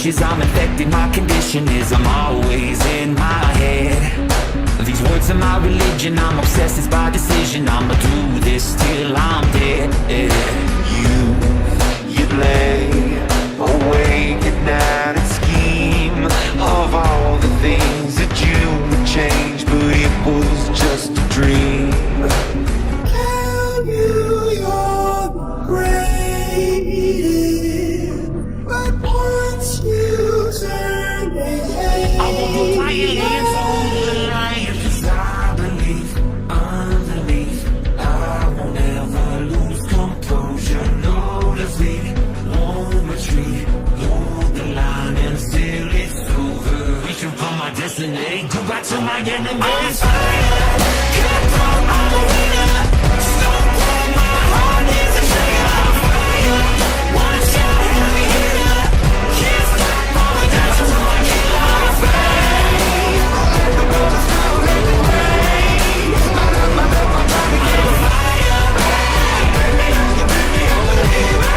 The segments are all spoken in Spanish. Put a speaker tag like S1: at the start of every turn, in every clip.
S1: conscious, I'm infected. My condition is I'm always in my head. These words are my religion, I'm obsessed, it's by decision. I'ma do this till I'm dead. You play a kidnapped scheme of all the things that you would change, but it was just a dream. Tell you you're great, but once you turn your head, I won't go quiet and hold the line. 'Cause I believe underneath I won't ever lose composure. No defeat, won't retreat. Hold the line until it's over. Reaching for my destiny, goodbye to my enemies. Cut through, I'm a winner. Stone cold, my heart is a trigger. Fire, one shot, heavy hitter. Can't stop, I'ma dance until I kill our fame. Let the bullets go, let the rain. I love my body, get a fire. Bring me over the river.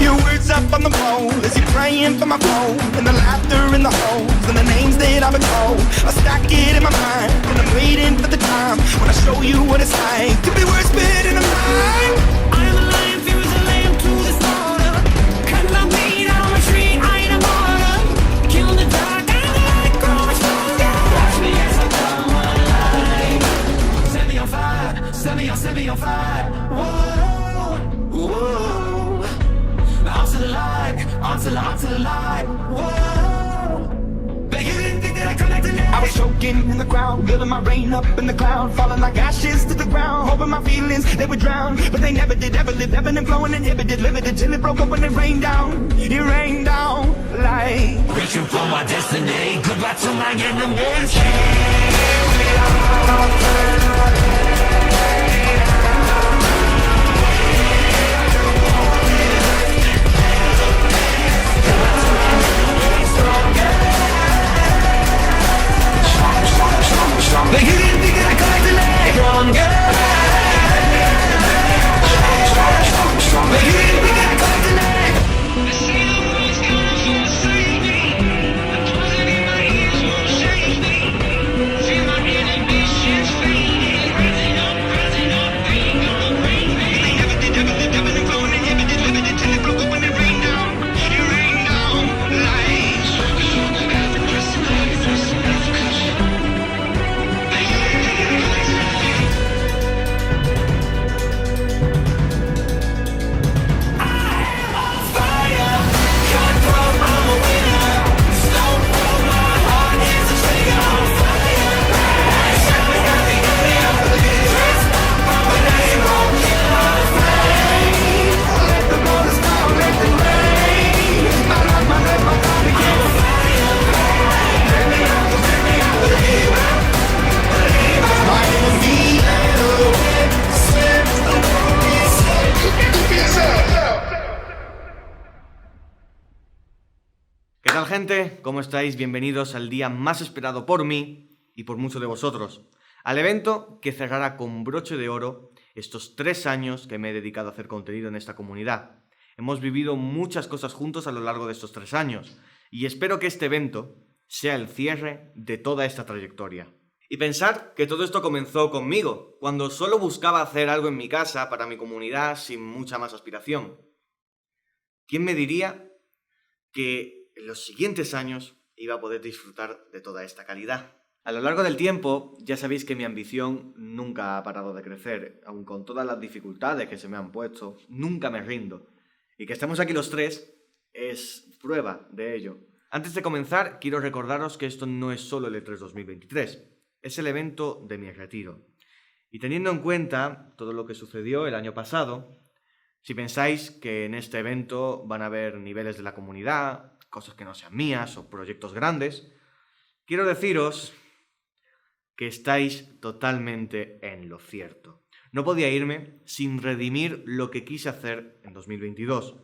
S1: Your words up on the pole as you're praying for my phone, and the laughter in the holes and the names that I've been told. I stack it in my mind and I'm waiting for the time when I show you what it's like to be worse fit in a mind. I'm a lion, fear is a lamb to the slaughter. Cut my meat, I don't retreat, I ain't a martyr. Kill the dark and the light, growing stronger. Watch me as I come alive. Set me on fire, set me on fire. Whoa, whoa. Onto the light, whoa. But you didn't think that I connected it. I was choking in the crowd, building my rain up in the cloud, falling like ashes to the ground, hoping my feelings, they would drown. But they never did, ever lived, ebbing and flowing, inhibited, limited, till it broke up when it rained down. It rained down like reaching for my destiny, goodbye to my enemies. But you didn't think that I collected it. Stronger. But you didn't think that I collected it. I see the world's gonna forsake me. The buzzing in my ears won't shake me. Feel my inhibitions fading. Rising up, rain gonna rain me. They never did, ever lived, ever been flowing, inhibited, limited, till it broke up when it rained down. It rained down like
S2: gente, ¿cómo estáis? Bienvenidos al día más esperado por mí y por muchos de vosotros, al evento que cerrará con broche de oro estos 3 años que me he dedicado a hacer contenido en esta comunidad. Hemos vivido muchas cosas juntos a lo largo de estos 3 años y espero que este evento sea el cierre de toda esta trayectoria. Y pensar que todo esto comenzó conmigo, cuando solo buscaba hacer algo en mi casa para mi comunidad sin mucha más aspiración. ¿Quién me diría que en los siguientes años iba a poder disfrutar de toda esta calidad? A lo largo del tiempo, ya sabéis que mi ambición nunca ha parado de crecer, aun con todas las dificultades que se me han puesto, nunca me rindo. Y que estemos aquí los 3 es prueba de ello. Antes de comenzar, quiero recordaros que esto no es solo el E3 2023, es el evento de mi retiro. Y teniendo en cuenta todo lo que sucedió el año pasado, si pensáis que en este evento van a haber niveles de la comunidad, cosas que no sean mías o proyectos grandes, quiero deciros que estáis totalmente en lo cierto. No podía irme sin redimir lo que quise hacer en 2022,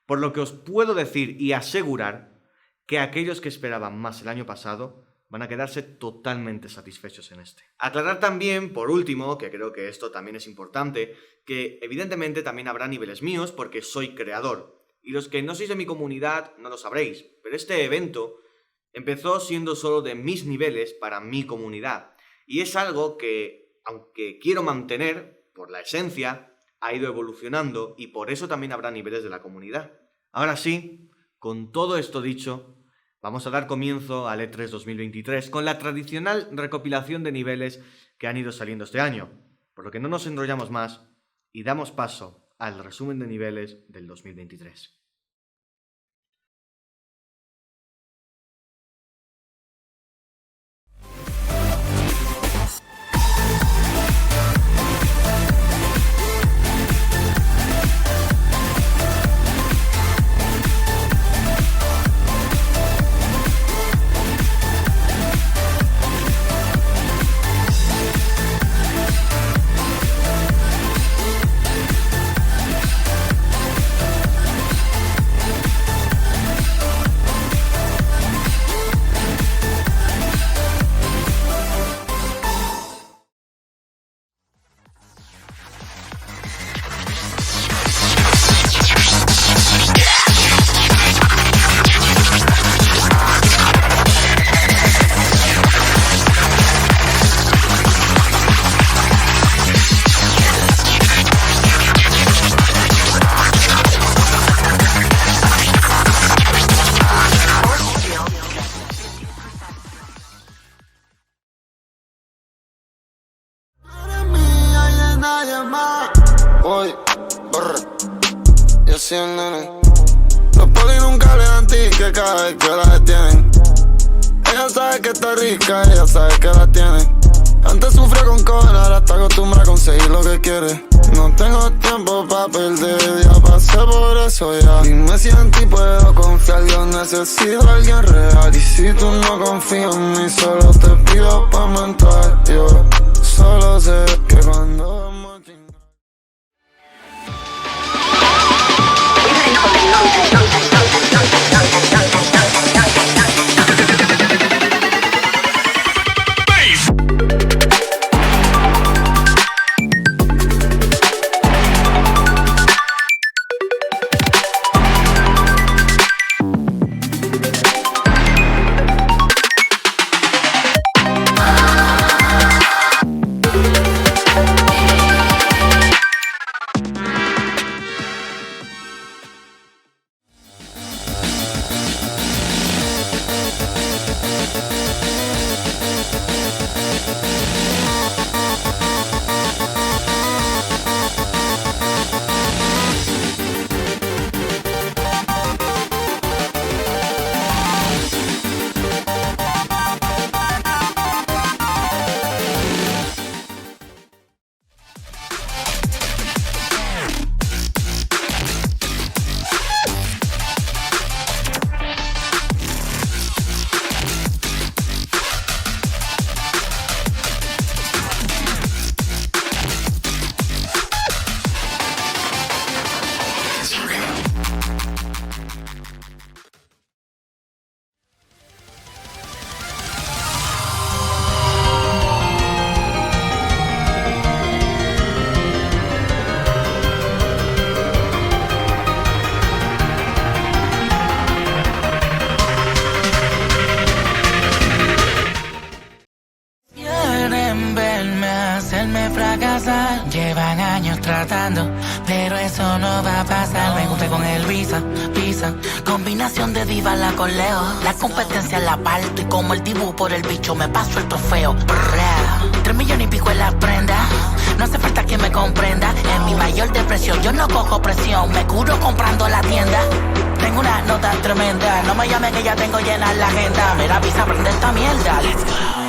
S2: por lo que os puedo decir y asegurar que aquellos que esperaban más el año pasado van a quedarse totalmente satisfechos en este. Aclarar también, por último, que creo que esto también es importante, que evidentemente también habrá niveles míos porque soy creador Y los que no sois de mi comunidad no lo sabréis, pero este evento empezó siendo solo de mis niveles para mi comunidad. Y es algo que, aunque quiero mantener, por la esencia, ha ido evolucionando y por eso también habrá niveles de la comunidad. Ahora sí, con todo esto dicho, vamos a dar comienzo al E3 2023 con la tradicional recopilación de niveles que han ido saliendo este año, por lo que no nos enrollamos más y damos paso al resumen de niveles del 2023.
S3: Yo soy el nene. Los polis nunca le dan ticket cada vez que la detienen. Ella sabe que está rica, ella sabe que la tiene. Antes sufrió con cojones, ahora está acostumbrada a conseguir lo que quiere. No tengo tiempo pa' perder, ya pasé por eso ya. Dime si en ti puedo confiar, yo necesito a alguien real. Y si tú no confías en mí, solo te pido pa' mentir. Yo solo sé que cuando vamos a chingar.
S4: Llevan años tratando, pero eso no va a pasar. Me junté con el Visa, combinación de diva la coleo. La competencia la parto y como el dibujo por el bicho me paso el trofeo. 3 millones y pico en la prenda, no hace falta que me comprenda. En mi mayor depresión yo no cojo presión, me curo comprando la tienda. Tengo una nota tremenda, no me llamen que ya tengo llena la agenda. Mira Visa, prende esta mierda, let's go.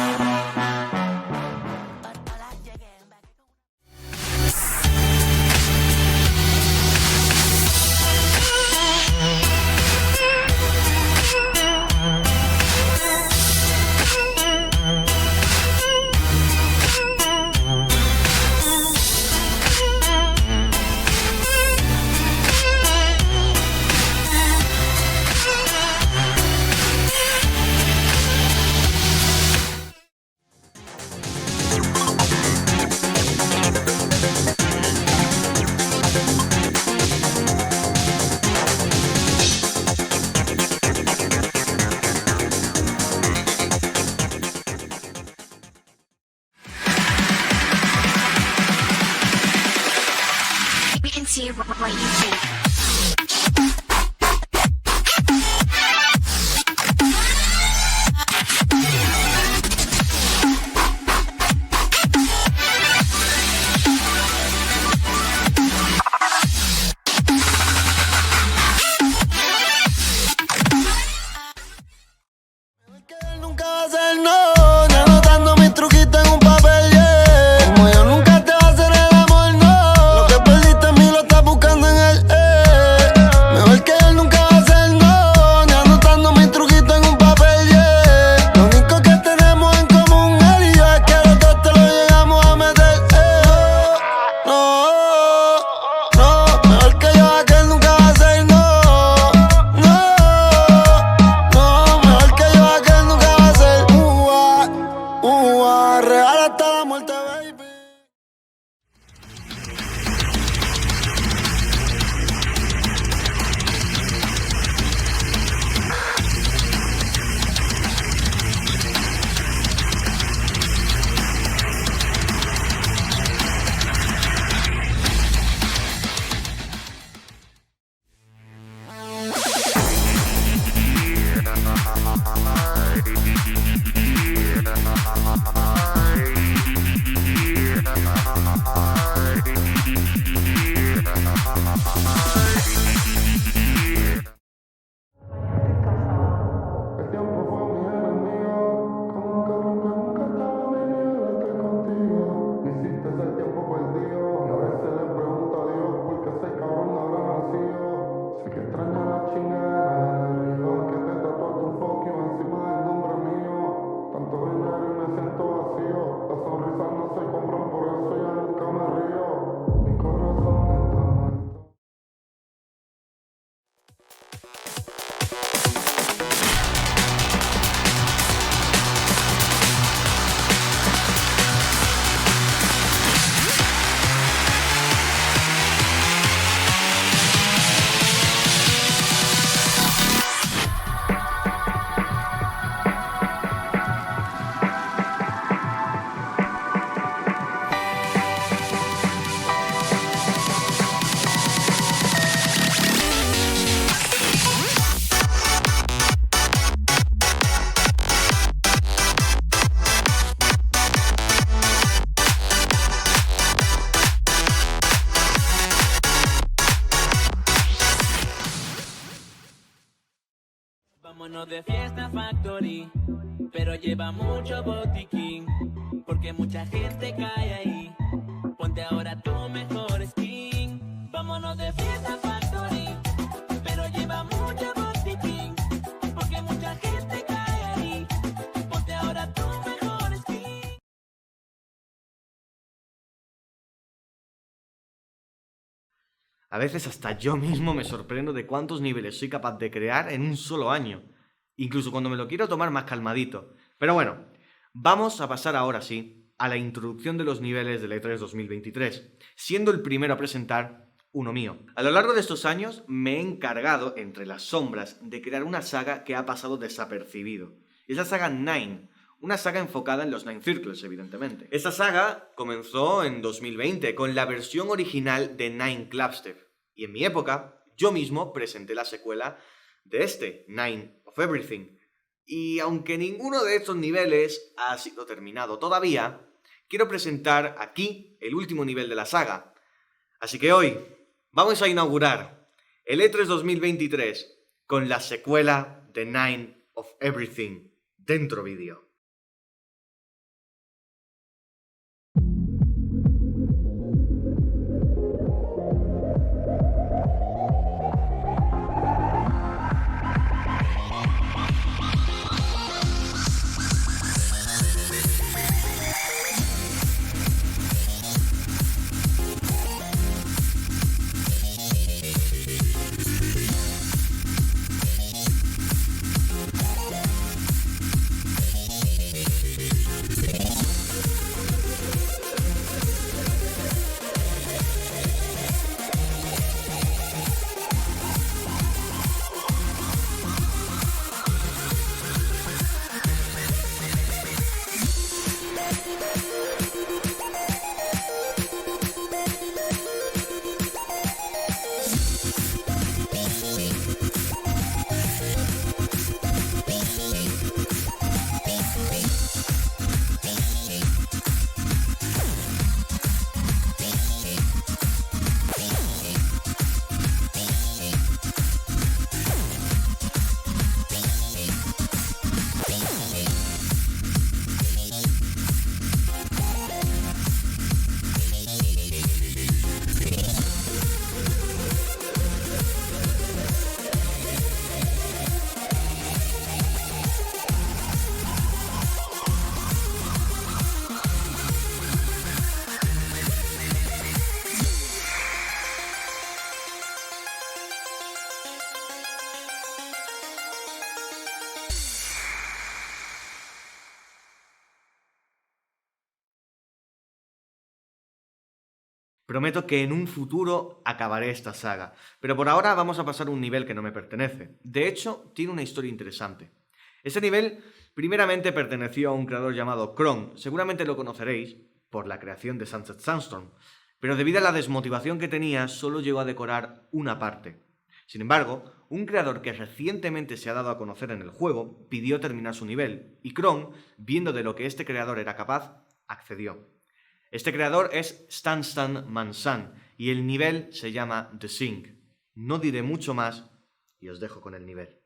S5: see what you think.
S3: Que él nunca va a ser no, ni anotando mis truquitos en un papel, yeah. Como yo nunca te va a hacer el amor, no. Lo que perdiste en mí lo estás buscando en él, Mejor que él nunca va a ser no, ni anotando mis truquitos en un papel, yeah. Lo único que tenemos en común él y yo es que los dos te lo llegamos a meter, No, no, mejor que yo a que él nunca va a ser no. Mejor que yo a que él nunca va a ser real hasta la muerte, baby. El tiempo fue mi enemigo, como un cabrón que nunca estaba viniendo, estoy contigo. Hiciste ese tiempo perdido, y a veces le pregunto a Dios por qué ese cabrón no habrá nacido. Sé que extraña la chingadera del río, que te tatuaste un fucking encima del nombre mío. Tanto dinero y me siento vacío, las sonrisas no se compran, por eso ya nunca me río. Mi corazón está muerto.
S6: Vámonos de fiesta factory, pero lleva mucho botiquín, porque mucha gente cae ahí. Ponte ahora tu mejor skin. Vámonos de fiesta factory, pero lleva mucho botiquín, porque mucha gente cae ahí. Ponte ahora tu mejor skin.
S2: A veces hasta yo mismo me sorprendo de cuántos niveles soy capaz de crear en un solo año, incluso cuando me lo quiero tomar más calmadito. Pero bueno, vamos a pasar ahora sí a la introducción de los niveles del E3 2023, siendo el primero a presentar uno mío. A lo largo de estos años me he encargado, entre las sombras, de crear una saga que ha pasado desapercibido. Es la saga Nine, una saga enfocada en los Nine Circles, evidentemente. Esta saga comenzó en 2020 con la versión original de Nine Clubstep, y en mi época yo mismo presenté la secuela de este, Nine of Everything. Y aunque ninguno de estos niveles ha sido terminado todavía, quiero presentar aquí el último nivel de la saga. Así que hoy vamos a inaugurar el E3 2023 con la secuela de Nine of Everything dentro vídeo. Prometo que en un futuro acabaré esta saga, pero por ahora vamos a pasar un nivel que no me pertenece. De hecho, tiene una historia interesante. Este nivel primeramente perteneció a un creador llamado Kron, seguramente lo conoceréis por la creación de Sunset Sandstorm, pero debido a la desmotivación que tenía solo llegó a decorar una parte. Sin embargo, un creador que recientemente se ha dado a conocer en el juego pidió terminar su nivel, y Kron, viendo de lo que este creador era capaz, accedió. Este creador es Stan Mansan y el nivel se llama The Sink. No diré mucho más y os dejo con el nivel.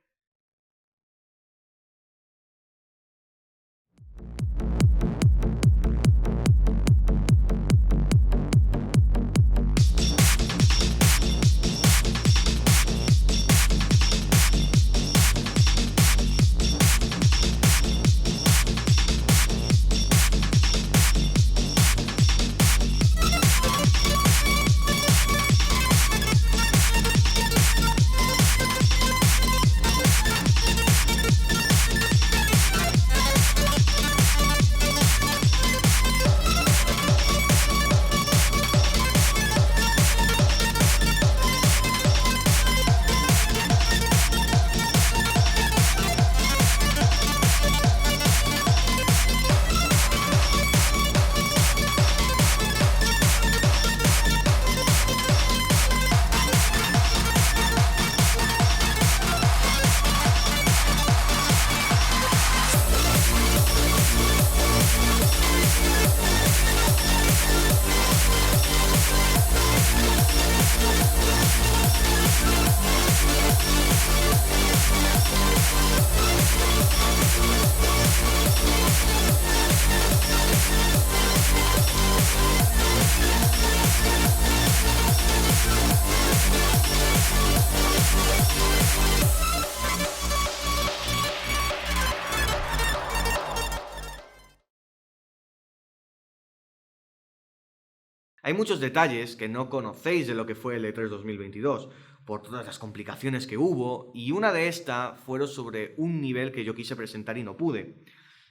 S2: Hay muchos detalles que no conocéis de lo que fue el E3 2022, por todas las complicaciones que hubo, y una de estas fueron sobre un nivel que yo quise presentar y no pude.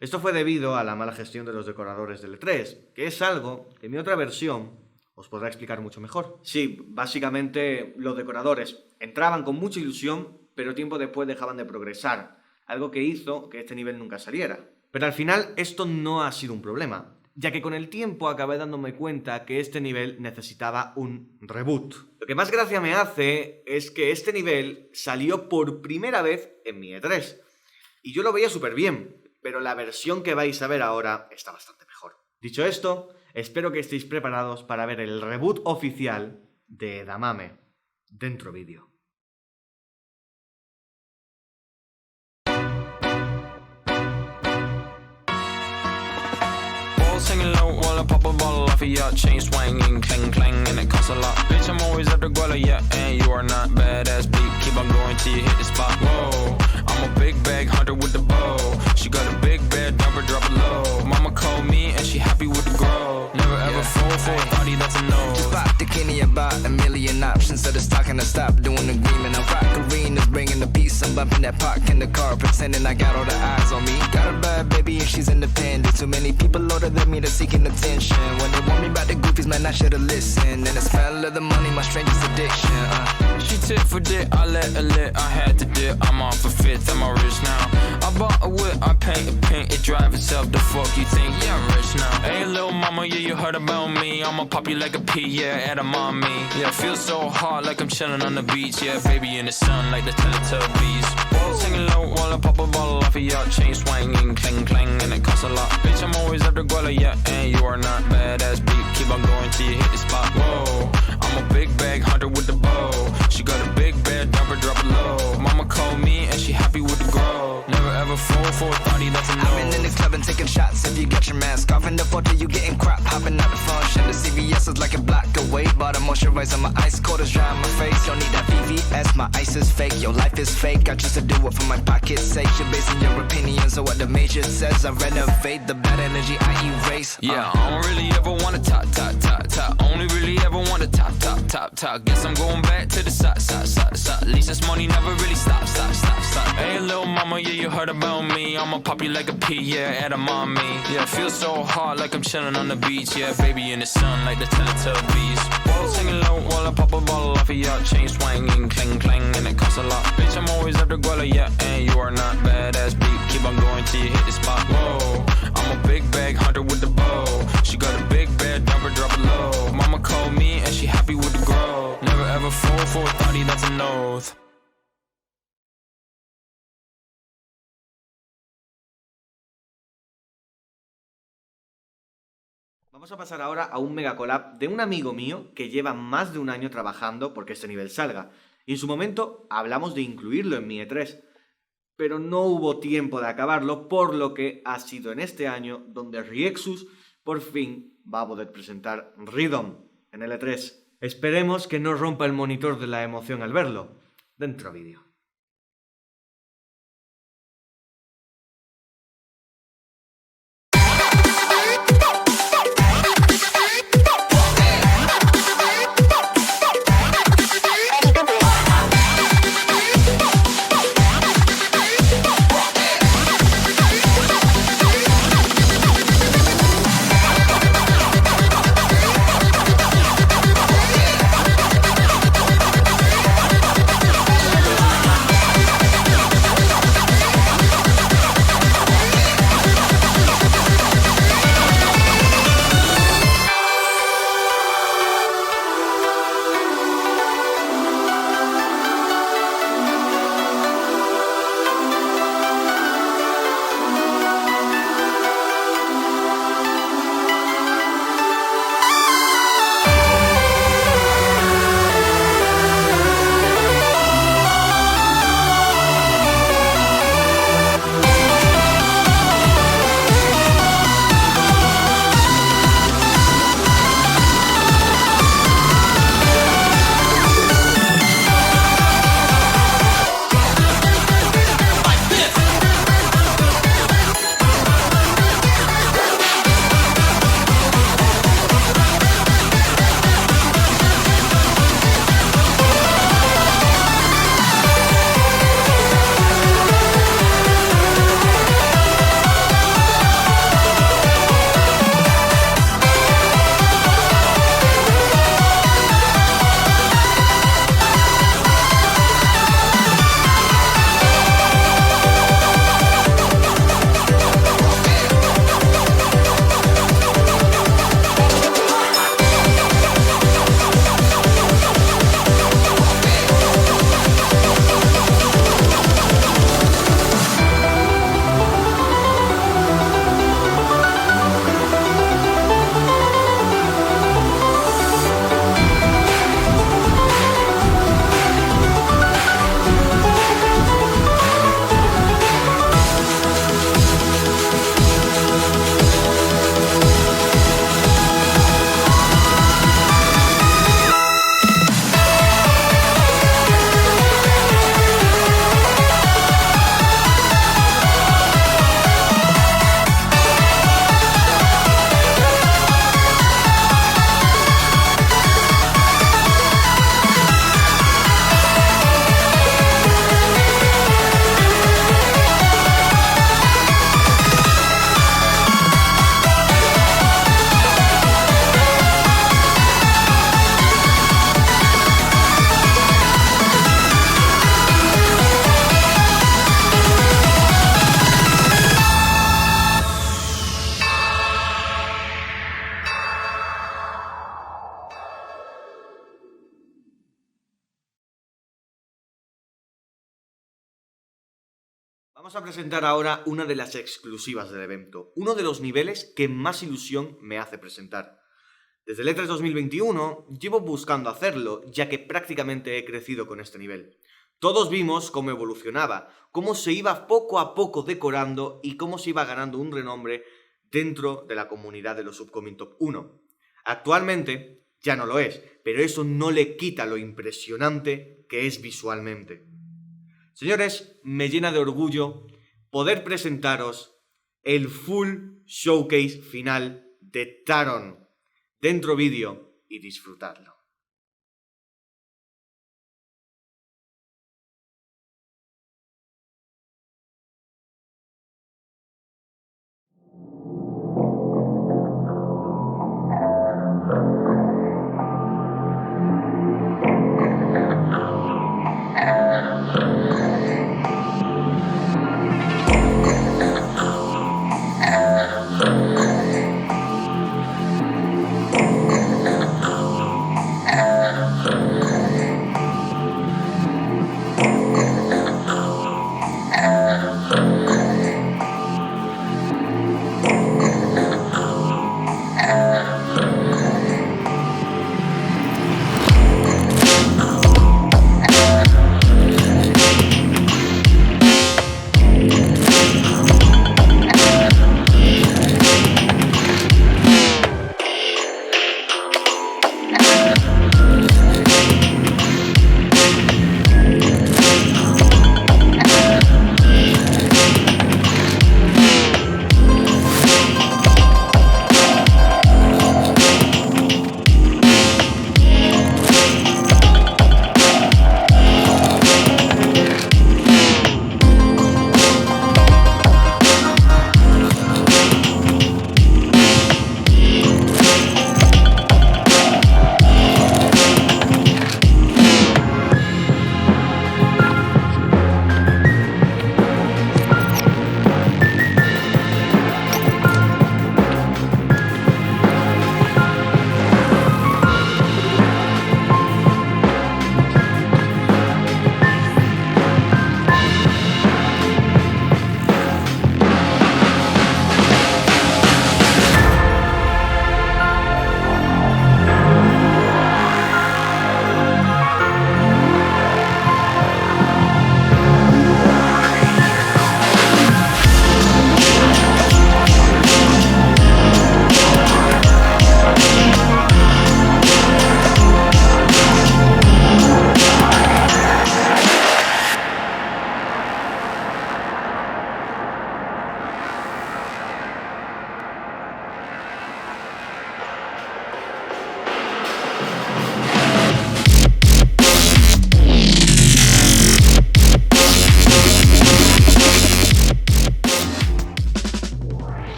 S2: Esto fue debido a la mala gestión de los decoradores del E3, que es algo que en mi otra versión os podrá explicar mucho mejor. Sí, básicamente los decoradores entraban con mucha ilusión, pero tiempo después dejaban de progresar, algo que hizo que este nivel nunca saliera. Pero al final esto no ha sido un problema, ya que con el tiempo acabé dándome cuenta que este nivel necesitaba un reboot. Lo que más gracia me hace es que este nivel salió por primera vez en mi E3, y yo lo veía súper bien, pero la versión que vais a ver ahora está bastante mejor. Dicho esto, espero que estéis preparados para ver el reboot oficial de Edamame. Dentro vídeo.
S5: Singing low while I pop a bottle off of your chain swinging, clang clang, and it costs a lot. Bitch, I'm always after Guala, yeah, and you are not badass beat. Keep on going till you hit the spot. Whoa, I'm a big bag hunter with the bow. She got a big bed, number drop it low. Mama called me and she happy with the grow. Never ever fall for a thotty, that's a no.
S7: Just bought the Kenny about a million options. So the stock and I stop doing the agreement. I rock arenas, bringing the peace. I'm bumping that park in the car, pretending I got all the eyes on me. Got a bad baby and she's independent. Too many people older than me that's seeking attention. When they want me about the goofies, man, I should've listened. And the smell of the money, my strangest addiction.
S5: She tit for dick, I let her lit, I had to dip. I'm off a fifth, I'm all rich now. I bought a whip, I paint a paint, it drive itself. The fuck you think? Yeah, I'm rich now. Hey, little mama, yeah, you heard about me. I'ma pop you like a pea, yeah, at a mommy. Yeah, feel so hot like I'm chilling on the beach. Yeah, baby in the sun like the Teletubbies. Singing low while I pop a bottle off of your chain swinging, clang clang, and it costs a lot. Bitch, I'm always after Guala, yeah, and you are not badass beat. Keep on going till you hit the spot. Whoa, I'm a big bag hunter with the bow. She got a big bed, number drop it low. Mama called me and she happy with the grow. Never ever fall for a thotty, that's a no.
S7: I've been in the club and taking shots. If you got your mask off in the photo, you getting crap. Hopping out the function, the CVS is like a block away. Bought a moisturizer, my ice cold is dry on my face. Don't need that VVS, my ice is fake. Your life is fake, I choose to do it for my pocket's sake. You're basing your opinions on what the major says. I renovate the bad energy I erase.
S5: Yeah, I don't really ever wanna talk. Only really ever want the top. Guess I'm going back to the side. At least this money never really stops. Hey, little mama, yeah, you heard about me. I'ma pop you like a pea, yeah, at a mommy. Yeah, feel so hot like I'm chilling on the beach. Yeah, baby in the sun like the Teletubbies. Ball singing low while I pop a bottle off of your chain swinging, clang clang, and it costs a lot. Bitch, I'm always after Guala, yeah, and you are not badass beat. Keep on going till you hit the spot. Whoa, I'm a big bag hunter with the bow. She got a big bed, number drop it low. Mama called me and she happy with the grow. Never ever fall for a thotty, that's an oath.
S2: Vamos a pasar ahora a un mega collab de un amigo mío que lleva más de un año trabajando porque este nivel salga. Y en su momento hablamos de incluirlo en mi E3, pero no hubo tiempo de acabarlo, por lo que ha sido en este año donde Riexus por fin va a poder presentar Rhythm en el E3. Esperemos que no rompa el monitor de la emoción al verlo. Dentro vídeo. Vamos a presentar ahora una de las exclusivas del evento, uno de los niveles que más ilusión me hace presentar. Desde el E3 2021 llevo buscando hacerlo, ya que prácticamente he crecido con este nivel. Todos vimos cómo evolucionaba, cómo se iba poco a poco decorando y cómo se iba ganando un renombre dentro de la comunidad de los Upcoming Top 1. Actualmente ya no lo es, pero eso no le quita lo impresionante que es visualmente. Señores, me llena de orgullo poder presentaros el full showcase final de Taron. Dentro vídeo y disfrutadlo.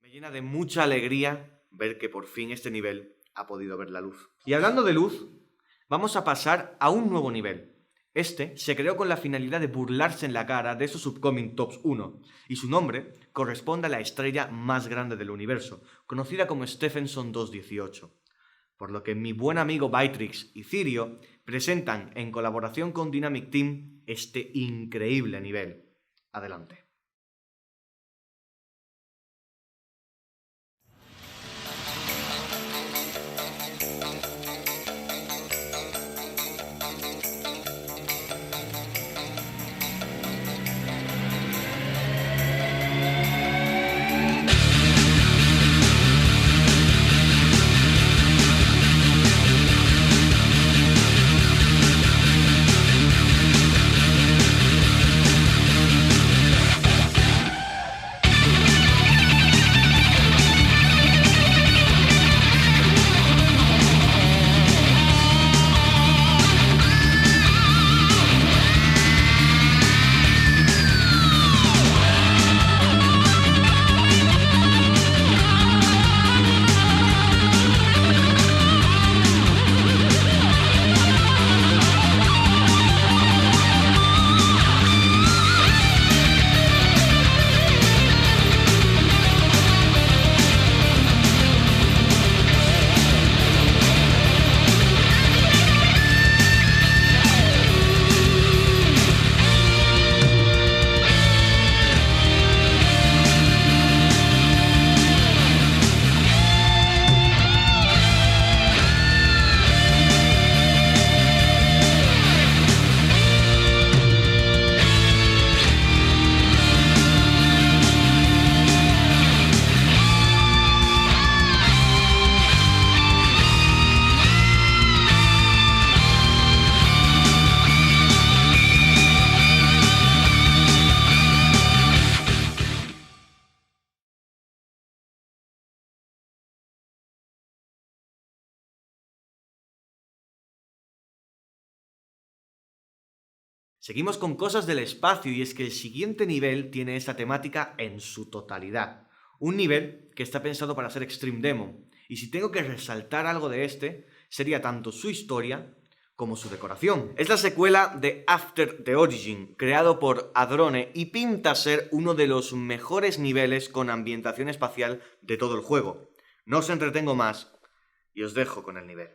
S2: Me llena de mucha alegría ver que por fin este nivel ha podido ver la luz. Y hablando de luz, vamos a pasar a un nuevo nivel. Este se creó con la finalidad de burlarse en la cara de esos Upcoming Tops 1, y su nombre corresponde a la estrella más grande del universo, conocida como Stephenson 218. Por lo que mi buen amigo Bytrix y Cirio presentan en colaboración con Dynamic Team este increíble nivel. Adelante. Seguimos con cosas del espacio y es que el siguiente nivel tiene esta temática en su totalidad. Un nivel que está pensado para ser Extreme Demo. Y si tengo que resaltar algo de este, sería tanto su historia como su decoración. Es la secuela de After the Origin, creado por Adrone y pinta ser uno de los mejores niveles con ambientación espacial de todo el juego. No os entretengo más y os dejo con el nivel.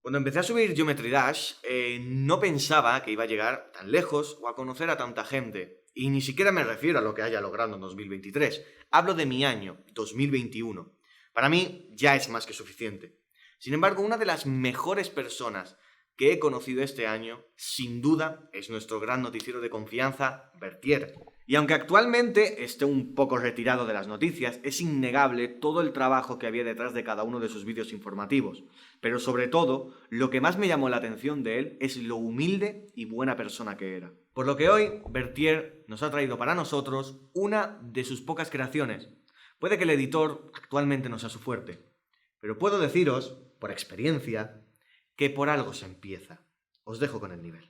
S2: Cuando empecé a subir Geometry Dash, no pensaba que iba a llegar tan lejos o a conocer a tanta gente. Y ni siquiera me refiero a lo que haya logrado en 2023. Hablo de mi año, 2021. Para mí ya es más que suficiente. Sin embargo, una de las mejores personas que he conocido este año, sin duda, es nuestro gran noticiero de confianza, Bertier. Y aunque actualmente esté un poco retirado de las noticias, es innegable todo el trabajo que había detrás de cada uno de sus vídeos informativos. Pero sobre todo, lo que más me llamó la atención de él es lo humilde y buena persona que era. Por lo que hoy, Bertier nos ha traído para nosotros una de sus pocas creaciones. Puede que el editor actualmente no sea su fuerte, pero puedo deciros, por experiencia, que por algo se empieza. Os dejo con el nivel.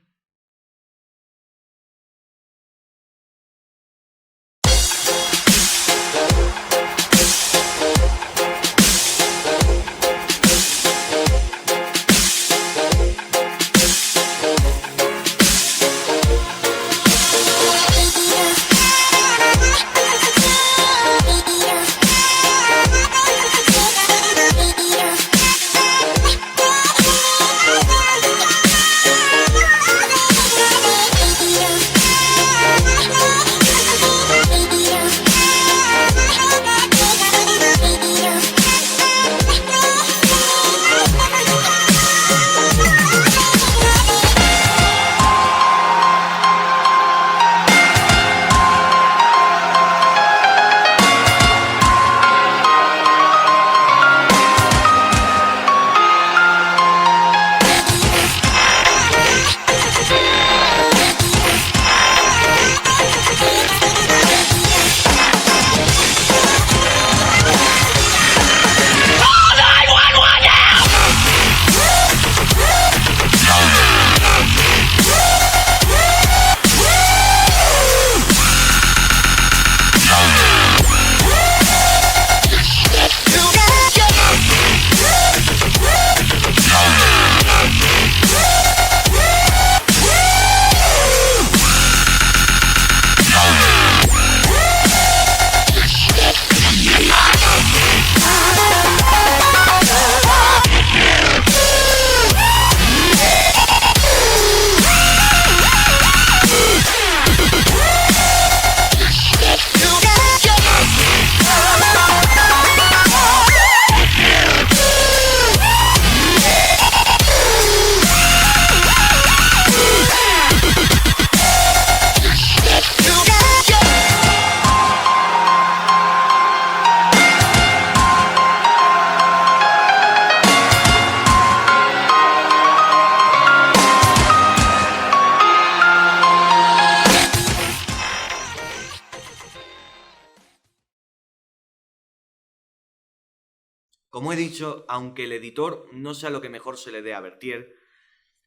S2: Como he dicho, aunque el editor no sea lo que mejor se le dé a Bertier,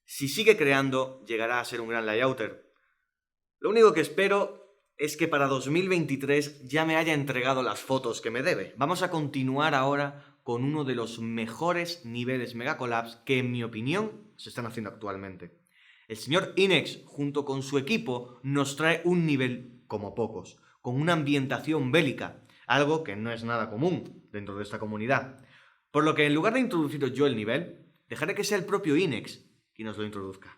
S2: si sigue creando, llegará a ser un gran layouter. Lo único que espero es que para 2023 ya me haya entregado las fotos que me debe. Vamos a continuar ahora con uno de los mejores niveles Megacollapse que, en mi opinión, se están haciendo actualmente. El señor Inex, junto con su equipo, nos trae un nivel como pocos, con una ambientación bélica, algo que no es nada común dentro de esta comunidad. Por lo que, en lugar de introduciros yo el nivel, dejaré que sea el propio Inex quien os lo introduzca.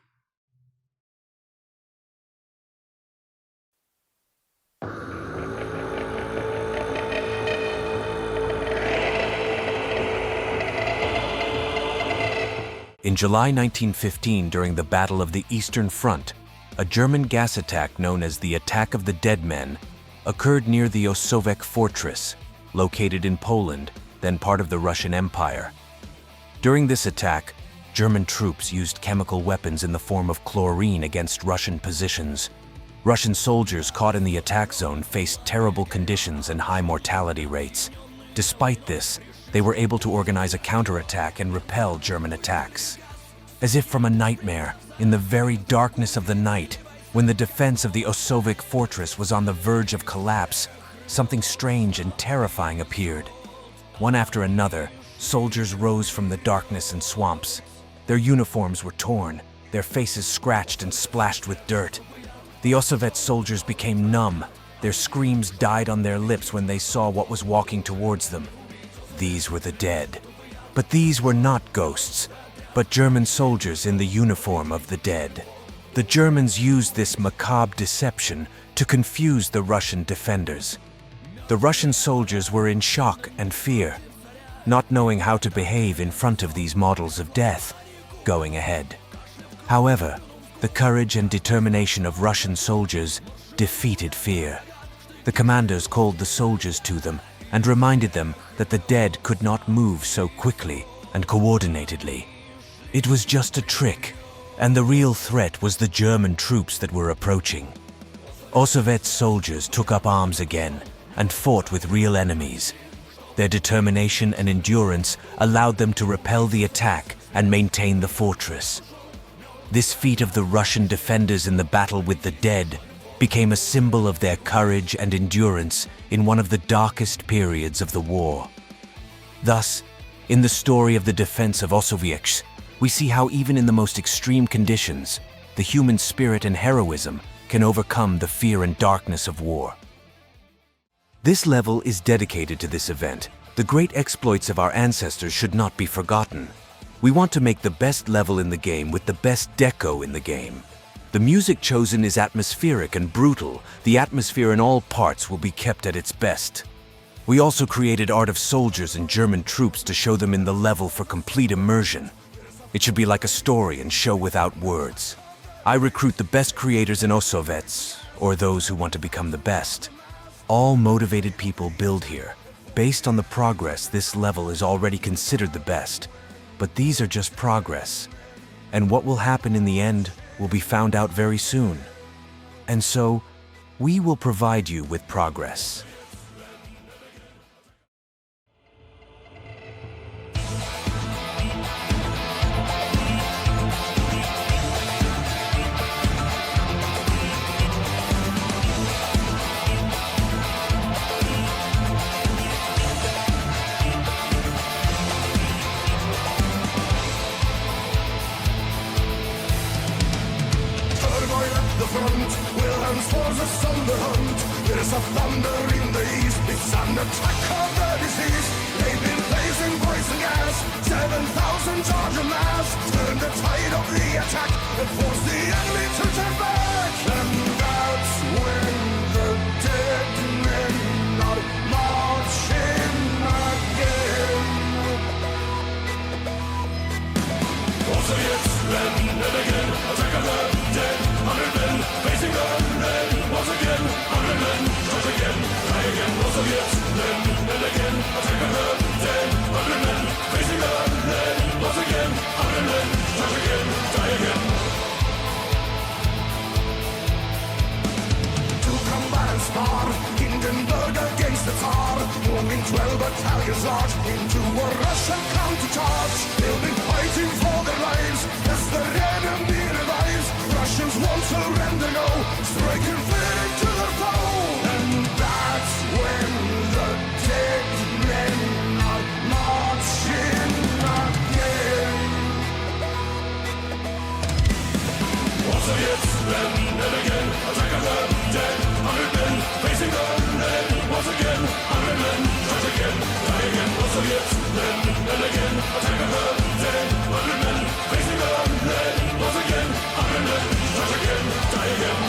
S8: In July 1915, during the Battle of the Eastern Front, a German gas attack known as the Attack of the Dead Men occurred near the Ossowiec fortress, located in Poland, then part of the Russian Empire. During this attack, German troops used chemical weapons in the form of chlorine against Russian positions. Russian soldiers caught in the attack zone faced terrible conditions and high mortality rates. Despite this, they were able to organize a counterattack and repel German attacks. As if from a nightmare, in the very darkness of the night, when the defense of the Ossowiec fortress was on the verge of collapse, something strange and terrifying appeared. One after another, soldiers rose from the darkness and swamps. Their uniforms were torn, their faces scratched and splashed with dirt. The Ossowiec soldiers became numb. Their screams died on their lips when they saw what was walking towards them. These were the dead. But these were not ghosts. but German soldiers in the uniform of the dead. The Germans used this macabre deception to confuse the Russian defenders. The Russian soldiers were in shock and fear, not knowing how to behave in front of these models of death, going ahead. However, the courage and determination of Russian soldiers defeated fear. The commanders called the soldiers to them and reminded them that the dead could not move so quickly and coordinatedly. It was just a trick, and the real threat was the German troops that were approaching. Osovet's soldiers took up arms again and fought with real enemies. Their determination and endurance allowed them to repel the attack and maintain the fortress. This feat of the Russian defenders in the battle with the dead became a symbol of their courage and endurance in one of the darkest periods of the war. Thus, in the story of the defense of Osowiecz, we see how even in the most extreme conditions, the human spirit and heroism can overcome the fear and darkness of war. This level is dedicated to this event. The great exploits of our ancestors should not be forgotten. We want to make the best level in the game with the best deco in the game. The music chosen is atmospheric and brutal. The atmosphere in all parts will be kept at its best. We also created art of soldiers and German troops to show them in the level for complete immersion. It should be like a story and show without words. I recruit the best creators in Osowiecz, or those who want to become the best. All motivated people build here. Based on the progress, this level is already considered the best. But these are just progress. And what will happen in the end will be found out very soon. And so, we will provide you with progress.
S1: Wilhelm's forces on the hunt. There's a thunder in the east. It's an attack of the disease. They've been blazing poison gas. 7,000 Georgian mass. Turn the tide of the attack and force the enemy to turn back. And that's when the dead men are marching again. Also jetzt rennen and again. Attack of the dead. 100 men facing the lead. Once again, 100 men charge again, die again. Also jetzt rennen and again. Attack of the dead. 100 men facing the lead. Once again, 100 men charge again, die again. Two combatants spar. Hindenburg against the Tsar. Moving 12 battalions large into a Russian countercharge. They'll be fighting for their lives as the enemy revives. Russians won't surrender, no, striking fear into their foe. And that's when the dead men are marching again. Also jetzt rennen and again, attack of the dead. 100 men facing the lead. Once again, 100 men charge again, die again. Also jetzt rennen and again, attack of the dead. 100 men facing the lead. Once again, 100 men charge again, die again.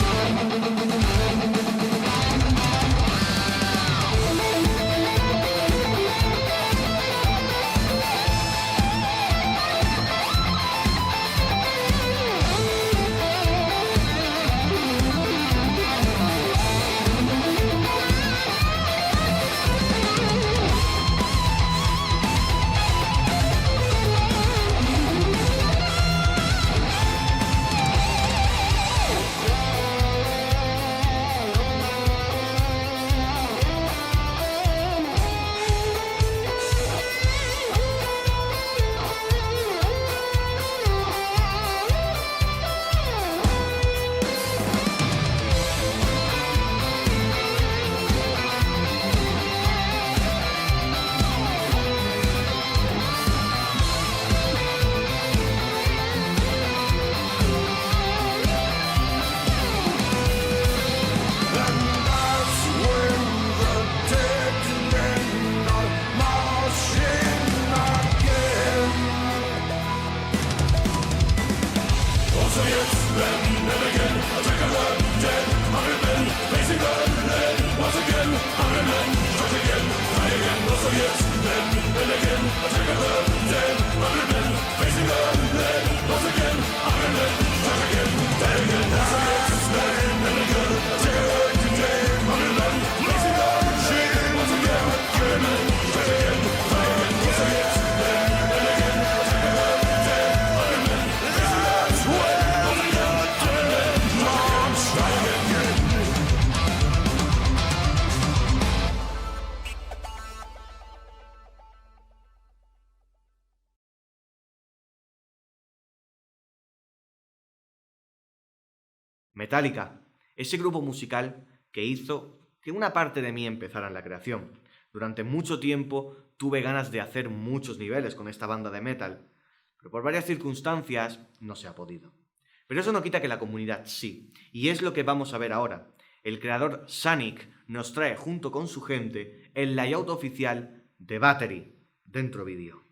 S2: Metallica, ese grupo musical que hizo que una parte de mí empezara en la creación. Durante mucho tiempo tuve ganas de hacer muchos niveles con esta banda de metal, pero por varias circunstancias no se ha podido. Pero eso no quita que la comunidad sí, y es lo que vamos a ver ahora. El creador Sonic nos trae junto con su gente el layout oficial de Battery dentro vídeo.